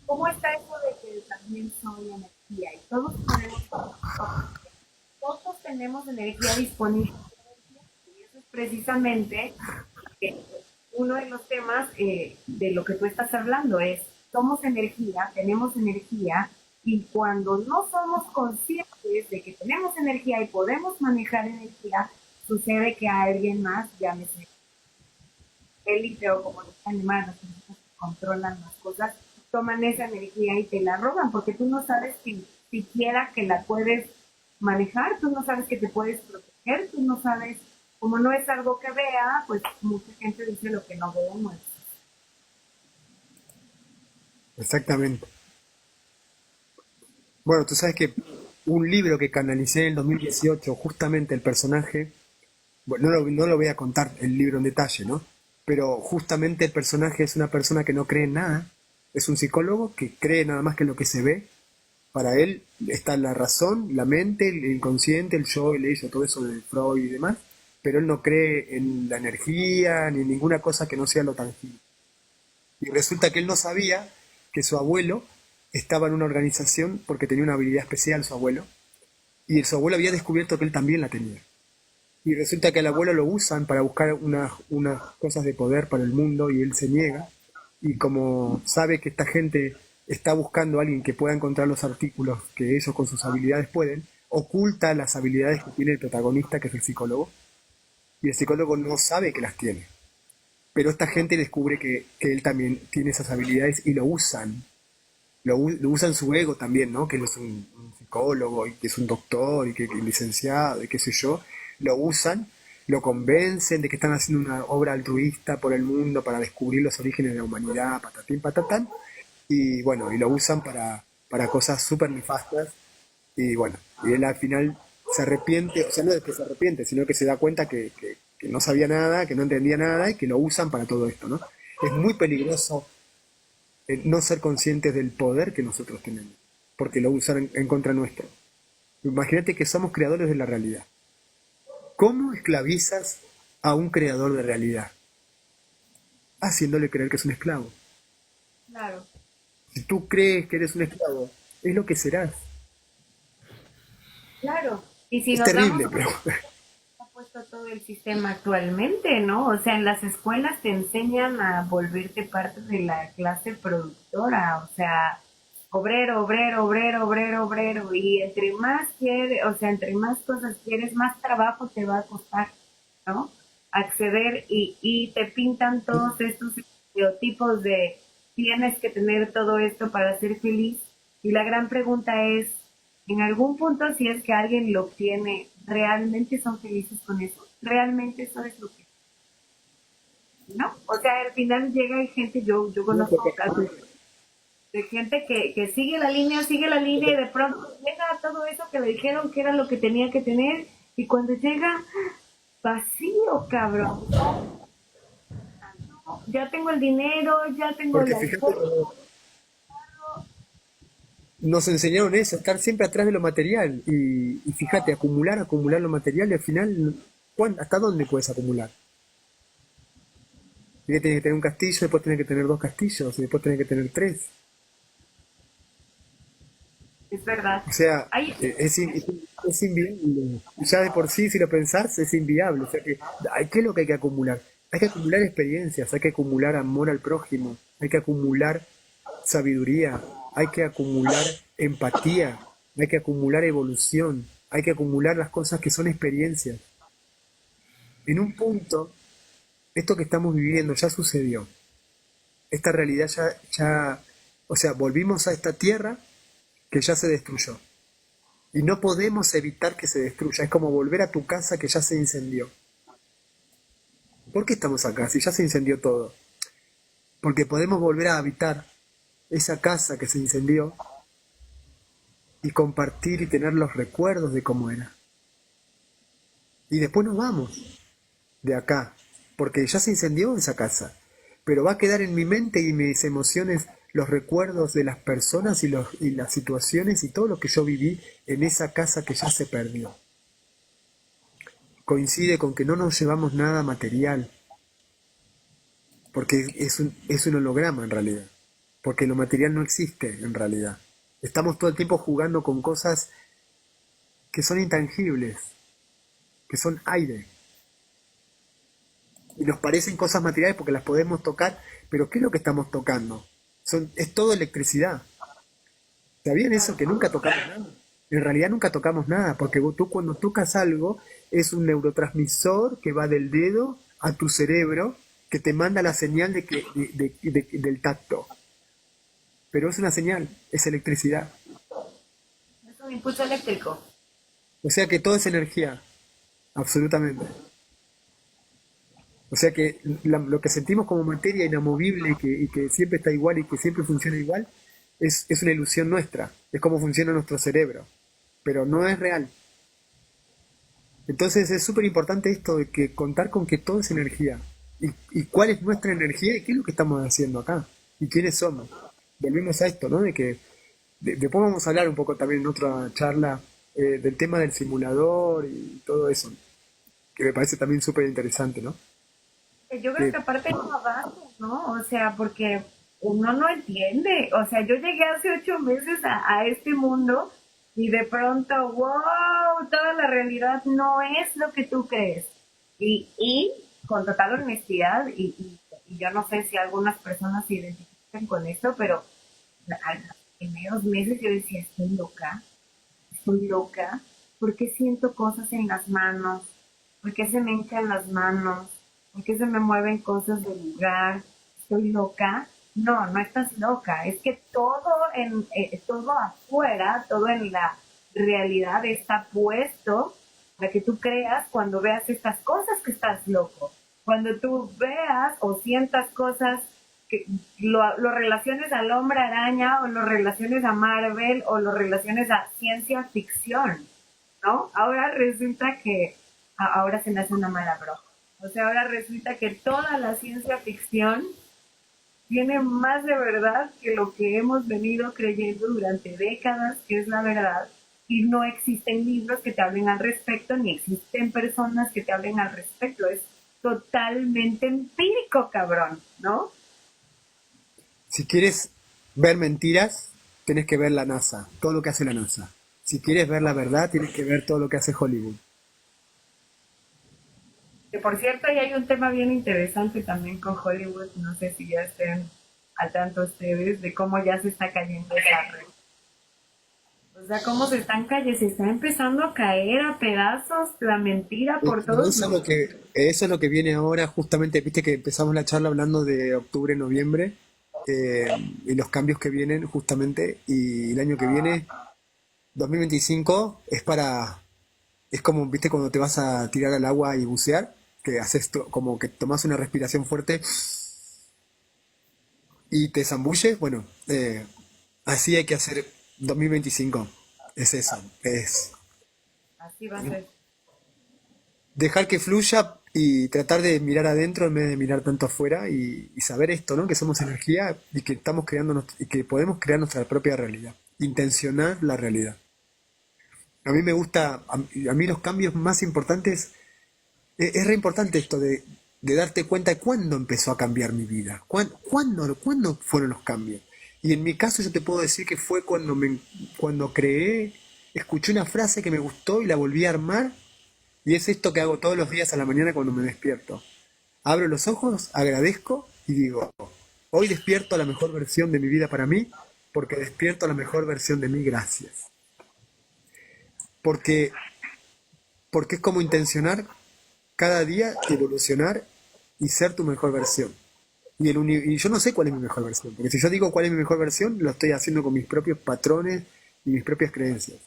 ¿cómo está eso de que también soy energía? Y todos tenemos energía disponible. Y eso es precisamente eh, uno de los temas de lo que tú estás hablando, es somos energía, tenemos energía, y cuando no somos conscientes de que tenemos energía y podemos manejar energía, sucede que a alguien más, llámese élite o como los animales, las personas que controlan las cosas, toman esa energía y te la roban, porque tú no sabes si siquiera que la puedes manejar, tú no sabes que te puedes proteger, tú no sabes, como no es algo que vea, pues mucha gente dice lo que no ve no es. Exactamente. Bueno, tú sabes que un libro que canalicé en el 2018, justamente el personaje, bueno, no lo voy a contar el libro en detalle, ¿no? Pero justamente el personaje es una persona que no cree en nada, es un psicólogo que cree nada más que en lo que se ve. Para él está la razón, la mente, el inconsciente, el yo, el ello, todo eso de Freud y demás, pero él no cree en la energía ni en ninguna cosa que no sea lo tangible. Y resulta que él no sabía que su abuelo estaba en una organización porque tenía una habilidad especial, su abuelo, y su abuelo había descubierto que él también la tenía. Y resulta que al abuelo lo usan para buscar unas cosas de poder para el mundo y él se niega. Y como sabe que esta gente está buscando a alguien que pueda encontrar los artículos que ellos con sus habilidades pueden, oculta las habilidades que tiene el protagonista, que es el psicólogo, y el psicólogo no sabe que las tiene. Pero esta gente descubre que él también tiene esas habilidades y lo usan. Lo usan su ego también, ¿no? Que él es un psicólogo y que es un doctor y que es licenciado y qué sé yo. Lo usan, lo convencen de que están haciendo una obra altruista por el mundo para descubrir los orígenes de la humanidad, patatín, patatán. Y bueno, y lo usan para cosas súper nefastas. Y bueno, y él al final se arrepiente, o sea, no es que se arrepiente, sino que se da cuenta que no sabía nada, que no entendía nada y que lo usan para todo esto, ¿no? Es muy peligroso no ser conscientes del poder que nosotros tenemos, porque lo usan en contra nuestro. Imagínate que somos creadores de la realidad. ¿Cómo esclavizas a un creador de realidad? Haciéndole creer que es un esclavo. Claro. Si tú crees que eres un esclavo, es lo que serás. Claro, y si Es nos damos terrible, pero ha puesto todo el sistema actualmente, ¿no? O sea, en las escuelas te enseñan a volverte parte de la clase productora, o sea, obrero, obrero, obrero, obrero, obrero, y entre más quieres, o sea, entre más cosas quieres, más trabajo te va a costar, ¿no? Acceder y te pintan todos estos estereotipos de tienes que tener todo esto para ser feliz. Y la gran pregunta es, en algún punto, si es que alguien lo obtiene, ¿realmente son felices con eso? ¿Realmente eso es lo que... ¿No? O sea, al final llega y gente, yo No, conozco casos de gente que sigue la línea y de pronto llega a todo eso que le dijeron que era lo que tenía que tener y cuando llega, vacío, cabrón. No, ya tengo el dinero, ya tengo porque la fíjate, esposa. nos enseñaron eso, estar siempre atrás de lo material y fíjate, acumular, acumular lo material y al final, ¿hasta dónde puedes acumular? Y que tienes que tener un castillo, después tienes que tener dos castillos y después tienes que tener tres. Es verdad. O sea, Hay, es inviable. Ya de por sí, si lo pensás, es inviable. O sea que, ¿qué es lo que hay que acumular? Hay que acumular experiencias, hay que acumular amor al prójimo, hay que acumular sabiduría, hay que acumular empatía, hay que acumular evolución, hay que acumular las cosas que son experiencias. En un punto, esto que estamos viviendo ya sucedió. Esta realidad o sea, volvimos a esta tierra que ya se destruyó. Y no podemos evitar que se destruya. Es como volver a tu casa que ya se incendió. ¿Por qué estamos acá si ya se incendió todo? Porque podemos volver a habitar esa casa que se incendió y compartir y tener los recuerdos de cómo era. Y después nos vamos de acá, porque ya se incendió esa casa. Pero va a quedar en mi mente y mis emociones los recuerdos de las personas y las situaciones y todo lo que yo viví en esa casa que ya se perdió. Coincide con que no nos llevamos nada material, porque es un holograma en realidad, porque lo material no existe en realidad. Estamos todo el tiempo jugando con cosas que son intangibles, que son aire, y nos parecen cosas materiales porque las podemos tocar, pero ¿qué es lo que estamos tocando? Es todo electricidad. ¿Sabían eso? Que nunca tocamos nada. En realidad nunca tocamos nada, porque tú cuando tocas algo es un neurotransmisor que va del dedo a tu cerebro que te manda la señal del tacto. Pero es una señal, es electricidad. es un impulso eléctrico. O sea que todo es energía, absolutamente. O sea que lo que sentimos como materia inamovible y que siempre está igual y que siempre funciona igual, es una ilusión nuestra, es como funciona nuestro cerebro, pero no es real. Entonces es súper importante esto de que contar con que todo es energía. Y cuál es nuestra energía y qué es lo que estamos haciendo acá. Y quiénes somos. Volvemos a esto, ¿no? De que después vamos a hablar un poco también en otra charla del tema del simulador y todo eso, que me parece también súper interesante, ¿no? Yo creo Que que aparte no avanza, ¿no? O sea, porque uno no entiende. O sea, yo llegué hace 8 meses a este mundo y de pronto, wow, toda la realidad no es lo que tú crees. Y con total honestidad, y yo no sé si algunas personas se identifican con esto, pero a los primeros meses yo decía, estoy loca, ¿por qué siento cosas en las manos? ¿Por qué se me hinchan las manos? ¿Por qué se me mueven cosas del lugar? ¿Estoy loca? No, no estás loca. Es que todo afuera, todo en la realidad está puesto para que tú creas cuando veas estas cosas que estás loco. Cuando tú veas o sientas cosas que lo relaciones al hombre araña o lo relaciones a Marvel o lo relaciones a ciencia ficción, ¿no? Ahora resulta que ahora se me hace una mala broma. O sea, ahora resulta que toda la ciencia ficción tiene más de verdad que lo que hemos venido creyendo durante décadas que es la verdad. Y no existen libros que te hablen al respecto, ni existen personas que te hablen al respecto. Es totalmente empírico, cabrón, ¿no? si quieres ver mentiras, tienes que ver la NASA, todo lo que hace la NASA. Si quieres ver la verdad, tienes que ver todo lo que hace Hollywood. Que por cierto, ahí hay un tema bien interesante también con Hollywood. No sé si ya estén al tanto ustedes de cómo ya se está cayendo esa red. O sea, cómo se están calles, se está empezando a caer a pedazos la mentira por todos Eso es lados. lo que, eso es lo que viene ahora, justamente, viste que empezamos la charla hablando de octubre, noviembre, eh, y los cambios que vienen justamente, y el año que viene, 2025, es como, viste, cuando te vas a tirar al agua y bucear, que haces como que tomas una respiración fuerte y te zambulles, bueno, así hay que hacer 2025, es eso, es Así va a ser. dejar que fluya y tratar de mirar adentro en vez de mirar tanto afuera y saber esto, ¿no? Que somos energía y que estamos creando y que podemos crear nuestra propia realidad, intencionar la realidad. A mí me gusta, a mí los cambios más importantes, es re importante esto de darte cuenta de cuándo empezó a cambiar mi vida, cuándo fueron los cambios. Y en mi caso yo te puedo decir que fue cuando creé, escuché una frase que me gustó y la volví a armar y es esto que hago todos los días a la mañana cuando me despierto. Abro los ojos, agradezco y digo, hoy despierto a la mejor versión de mi vida para mí, porque despierto a la mejor versión de mí, gracias. Porque, porque es como intencionar cada día evolucionar y ser tu mejor versión. Y yo no sé cuál es mi mejor versión, porque si yo digo cuál es mi mejor versión, lo estoy haciendo con mis propios patrones y mis propias creencias.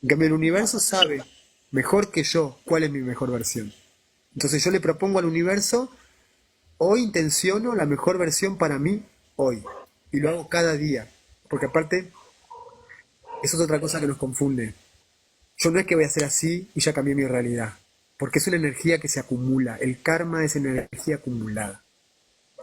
En cambio, el universo sabe mejor que yo cuál es mi mejor versión. Entonces yo le propongo al universo, hoy intenciono la mejor versión para mí, hoy. Y lo hago cada día. Porque aparte, eso es otra cosa que nos confunde. Yo no es que voy a hacer así y ya cambié mi realidad. Porque es una energía que se acumula. El karma es energía acumulada.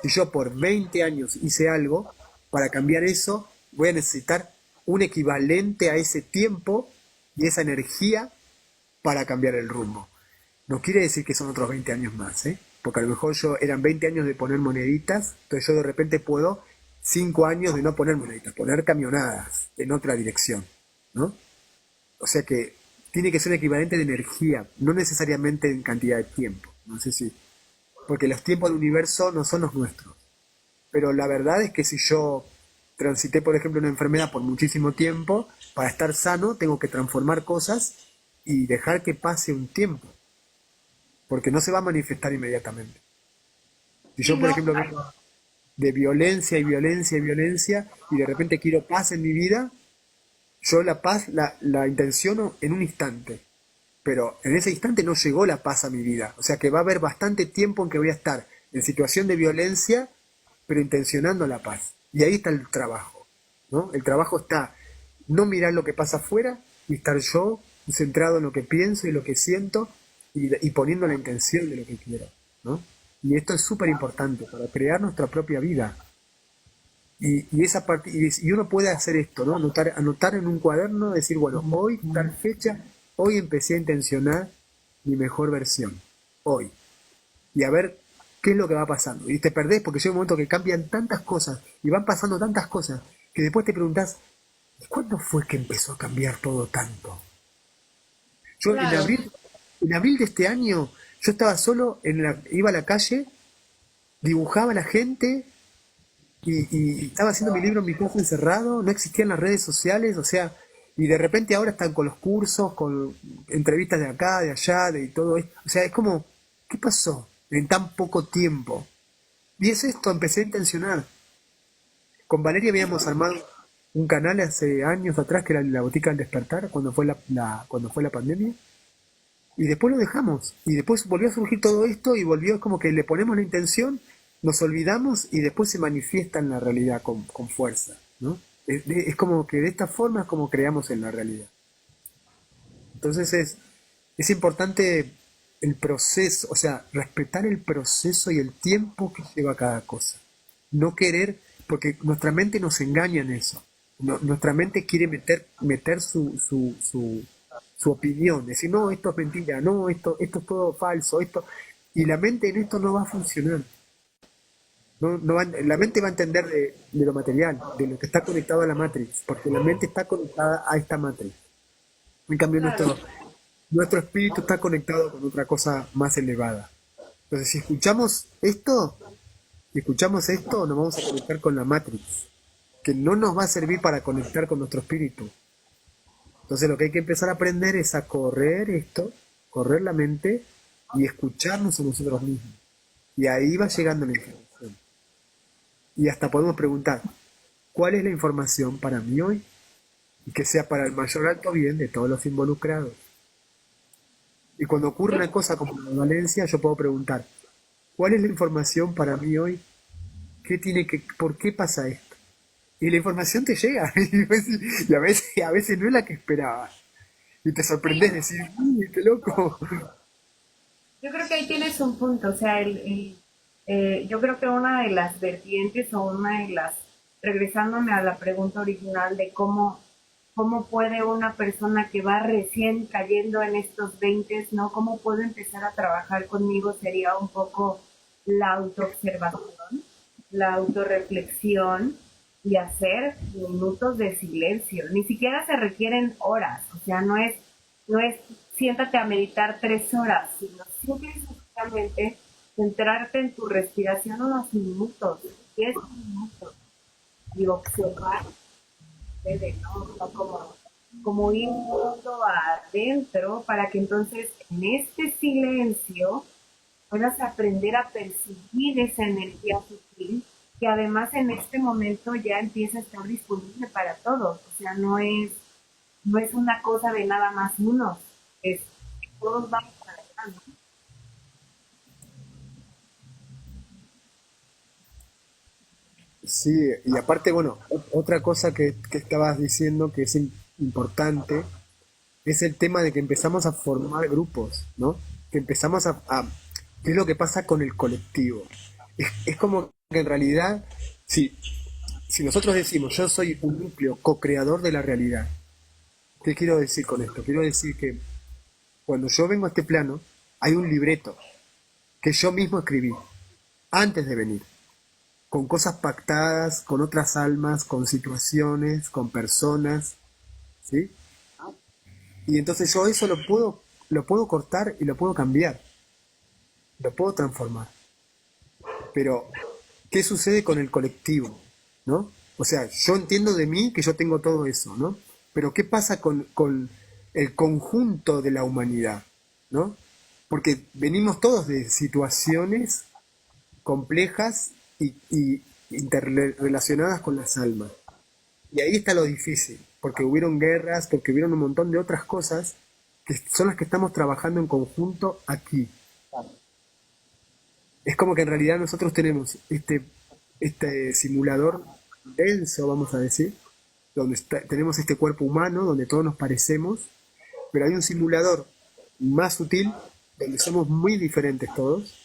Si yo por 20 años hice algo, para cambiar eso voy a necesitar un equivalente a ese tiempo y esa energía para cambiar el rumbo. No quiere decir que son otros 20 años más, ¿eh? Porque a lo mejor yo eran 20 años de poner moneditas, entonces yo de repente puedo 5 años de no poner moneditas, poner camionadas en otra dirección, ¿no? O sea que tiene que ser un equivalente de energía, no necesariamente en cantidad de tiempo. No sé si, porque los tiempos del universo no son los nuestros. Pero la verdad es que si yo transité, por ejemplo, una enfermedad por muchísimo tiempo, para estar sano tengo que transformar cosas y dejar que pase un tiempo, porque no se va a manifestar inmediatamente. Si Sí, yo, por no, ejemplo, vengo de violencia y violencia y violencia y de repente quiero paz en mi vida, yo la paz la intenciono en un instante, pero en ese instante no llegó la paz a mi vida. O sea que va a haber bastante tiempo en que voy a estar en situación de violencia, pero intencionando la paz. Y ahí está el trabajo, ¿no? El trabajo está no mirar lo que pasa afuera y estar yo centrado en lo que pienso y lo que siento y poniendo la intención de lo que quiero, ¿no? Y esto es súper importante para crear nuestra propia vida. Y esa parte, y uno puede hacer esto, ¿no? Anotar en un cuaderno, decir, bueno, hoy, tal fecha, hoy empecé a intencionar mi mejor versión. Hoy. Y a ver qué es lo que va pasando. Y te perdés porque llega un momento que cambian tantas cosas y van pasando tantas cosas que después te preguntás, ¿cuándo fue que empezó a cambiar todo tanto? Yo claro. en abril de este año, yo estaba solo, iba a la calle, dibujaba a la gente y estaba haciendo mi libro en mi casa encerrado, no existían las redes sociales, o sea, y de repente ahora están con los cursos, con entrevistas de acá, de allá, de todo esto. O sea, es como, ¿qué pasó en tan poco tiempo? Y es esto, empecé a intencionar. Con Valeria habíamos armado un canal hace años atrás que era la Botica del Despertar, cuando fue cuando fue la pandemia. Y después lo dejamos. Y después volvió a surgir todo esto y volvió, es como que le ponemos la intención, nos olvidamos y después se manifiesta en la realidad con fuerza, ¿no? Es como que de esta forma es como creamos en la realidad. Entonces es importante el proceso, o sea, respetar el proceso y el tiempo que lleva cada cosa. No querer, porque nuestra mente nos engaña en eso. Nuestra mente quiere meter su opinión, decir, no, esto es mentira, no, esto es todo falso, y la mente en esto no va a funcionar. La mente va a entender de lo material, de lo que está conectado a la Matrix, porque la mente está conectada a esta Matrix. En cambio, nuestro espíritu está conectado con otra cosa más elevada. Entonces, si escuchamos esto, nos vamos a conectar con la Matrix, que no nos va a servir para conectar con nuestro espíritu. Entonces lo que hay que empezar a aprender es a correr esto, correr la mente y escucharnos a nosotros mismos. Y ahí va llegando la información. Y hasta podemos preguntar, ¿cuál es la información para mí hoy? Y que sea para el mayor alto bien de todos los involucrados. Y cuando ocurre una cosa como la violencia, yo puedo preguntar, ¿cuál es la información para mí hoy? ¿Por qué pasa esto? Y la información te llega, y a veces no es la que esperabas. Y te sorprendes de decir, ¡uy, qué loco! Yo creo que ahí tienes un punto, o sea, yo creo que una de las vertientes o una de las, regresándome a la pregunta original de cómo puede una persona que va recién cayendo en estos 20, ¿no? ¿Cómo puedo empezar a trabajar conmigo? Sería un poco la autoobservación, la autorreflexión y hacer minutos de silencio. Ni siquiera se requieren horas, o sea, no es siéntate a meditar 3 horas, sino simple y sencillamente centrarte en tu respiración unos minutos, 10 minutos, y observar, ¿no? O sea, como ir mucho adentro para que entonces en este silencio puedas aprender a percibir esa energía sutil que además en este momento ya empieza a estar disponible para todos. O sea, no es una cosa de nada más unos, es que todos vamos para allá, ¿no? Sí, y aparte, bueno, otra cosa que estabas diciendo que es importante es el tema de que empezamos a formar grupos, ¿no? Que empezamos ¿qué es lo que pasa con el colectivo? Es como que en realidad, si nosotros decimos, yo soy un núcleo co-creador de la realidad, ¿qué quiero decir con esto? Quiero decir que cuando yo vengo a este plano, hay un libreto que yo mismo escribí antes de venir, con cosas pactadas, con otras almas, con situaciones, con personas, ¿sí? Y entonces yo eso lo puedo cortar y lo puedo cambiar, lo puedo transformar. Pero, ¿qué sucede con el colectivo? ¿No? O sea, yo entiendo de mí que yo tengo todo eso, ¿no? Pero ¿qué pasa con el conjunto de la humanidad? ¿No? Porque venimos todos de situaciones complejas y interrelacionadas con las almas. Y ahí está lo difícil, porque hubieron guerras, porque hubieron un montón de otras cosas que son las que estamos trabajando en conjunto aquí. Es como que en realidad nosotros tenemos este simulador denso, vamos a decir, donde tenemos este cuerpo humano, donde todos nos parecemos, pero hay un simulador más sutil, donde somos muy diferentes todos,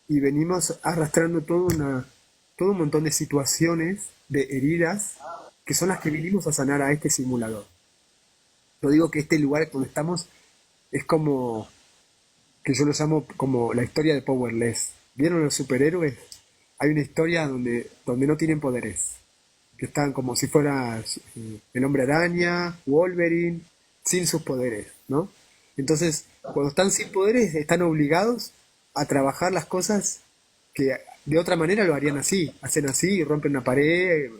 y venimos arrastrando todo un montón de situaciones, de heridas, que son las que vinimos a sanar a este simulador. Yo digo que este lugar donde estamos es como, que yo lo llamo como la historia de Powerless. ¿Vieron los superhéroes? Hay una historia donde no tienen poderes, que están como si fuera el Hombre Araña, Wolverine, sin sus poderes, ¿no? Entonces, cuando están sin poderes, están obligados a trabajar las cosas que de otra manera lo harían así, hacen así, rompen una pared,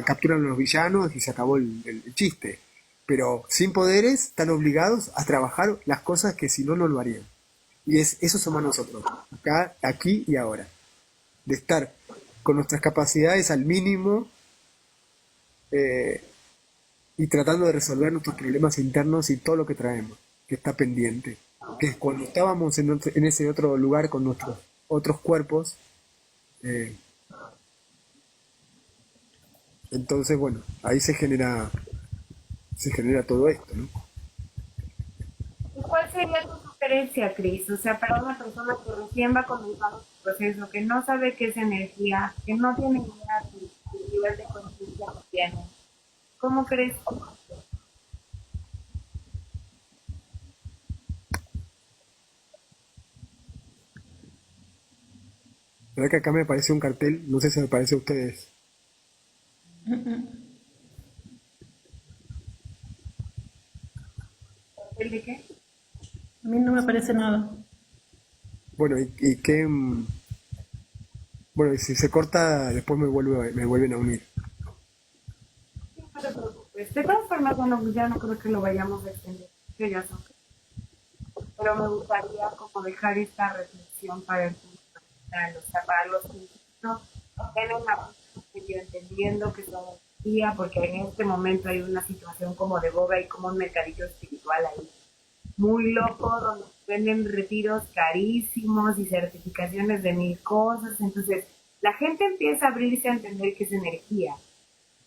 capturan a los villanos y se acabó el chiste. Pero sin poderes están obligados a trabajar las cosas que si no, no lo harían. Y eso somos nosotros, acá, aquí y ahora. De estar con nuestras capacidades al mínimo eh, y tratando de resolver nuestros problemas internos y todo lo que traemos, que está pendiente. Que cuando estábamos en ese otro lugar con nuestros otros cuerpos, eh, entonces, bueno, ahí se genera todo esto, ¿no? ¿Y cuál sería tu sugerencia, Cris? O sea, para una persona que recién va comenzando su proceso, que no sabe qué es energía, que no tiene idea del nivel de conciencia que tiene, ¿cómo crees? La verdad que acá me apareció un cartel, no sé si me parece a ustedes. ¿El de qué? A mí no me parece nada. Bueno, y que, bueno, y si se corta, después me vuelven a unir. No te preocupes. Pues de todas formas, bueno, pues ya no creo que lo vayamos a extender, que ya son. Pero me gustaría como dejar esta reflexión para el público general, o sea, para los que no tienen una yo entendiendo que son día, porque en este momento hay una situación como de boga y como un mercadillo espiritual ahí muy loco, donde venden retiros carísimos y certificaciones de mil cosas. Entonces, la gente empieza a abrirse a entender que es energía.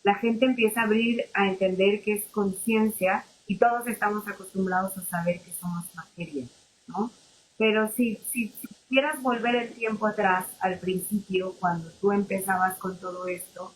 La gente empieza a abrir a entender que es conciencia y todos estamos acostumbrados a saber que somos materia, ¿no? Pero si quieras volver el tiempo atrás, al principio, cuando tú empezabas con todo esto,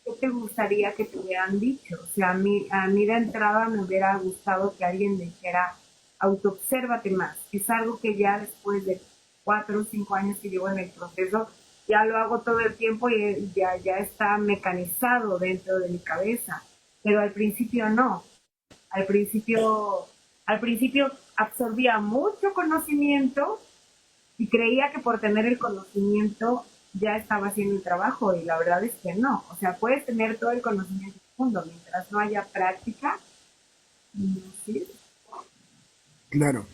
¿qué te gustaría que te hubieran dicho? O sea, a mí de entrada me hubiera gustado que alguien me dijera, autoobsérvate más. Es algo que ya después de 4 o 5 años que llevo en el proceso, ya lo hago todo el tiempo y ya está mecanizado dentro de mi cabeza. Pero al principio no. Al principio, al principio absorbía mucho conocimiento y creía que por tener el conocimiento ya estaba haciendo el trabajo y la verdad es que no. O sea, puedes tener todo el conocimiento del mundo, mientras no haya práctica, no sirve. Claro.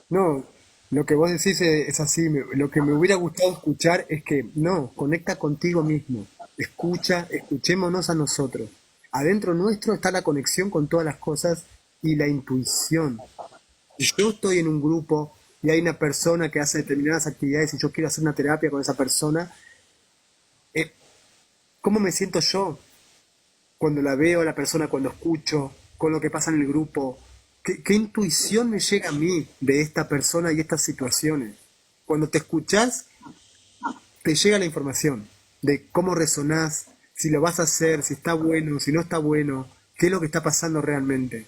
No, lo que vos decís es así. Lo que me hubiera gustado escuchar es que no, conecta contigo mismo. Escucha, escuchémonos a nosotros. Adentro nuestro está la conexión con todas las cosas y la intuición. Si yo estoy en un grupo y hay una persona que hace determinadas actividades y yo quiero hacer una terapia con esa persona, eh, ¿cómo me siento yo cuando la veo a la persona, cuando escucho, con lo que pasa en el grupo? ¿Qué intuición me llega a mí de esta persona y estas situaciones? Cuando te escuchás, te llega la información de cómo resonás, si lo vas a hacer, si está bueno, si no está bueno, qué es lo que está pasando realmente.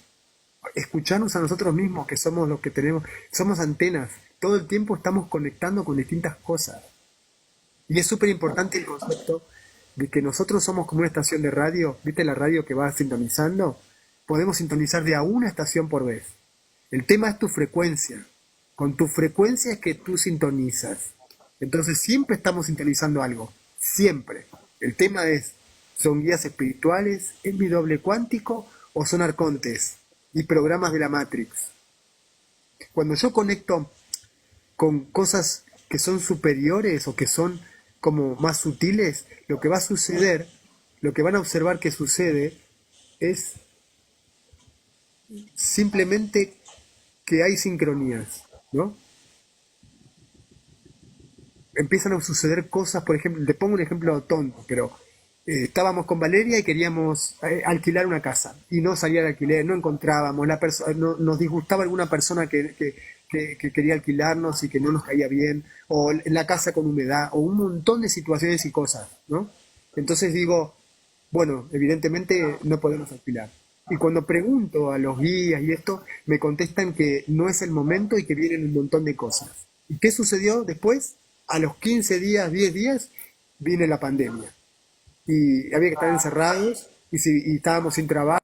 Escucharnos a nosotros mismos, que somos los que tenemos, somos antenas, todo el tiempo estamos conectando con distintas cosas. Y es súper importante el concepto de que nosotros somos como una estación de radio, ¿viste la radio que va sintonizando? Podemos sintonizar de a una estación por vez. El tema es tu frecuencia. Con tu frecuencia es que tú sintonizas. Entonces siempre estamos sintonizando algo, siempre. El tema es, ¿son guías espirituales? ¿Es mi doble cuántico? ¿O son arcontes y programas de la Matrix? Cuando yo conecto con cosas que son superiores o que son como más sutiles, lo que va a suceder, lo que van a observar que sucede es simplemente que hay sincronías, ¿no? Empiezan a suceder cosas, por ejemplo, te pongo un ejemplo tonto, pero estábamos con Valeria y queríamos alquilar una casa y no salía de alquiler, no encontrábamos, nos disgustaba alguna persona que quería alquilarnos y que no nos caía bien, o en la casa con humedad, o un montón de situaciones y cosas, ¿no? Entonces digo, bueno, evidentemente no podemos alquilar. Y cuando pregunto a los guías y esto, me contestan que no es el momento y que vienen un montón de cosas. ¿Y qué sucedió después? A los 15 días, 10 días, viene la pandemia. Y había que estar encerrados y estábamos sin trabajo.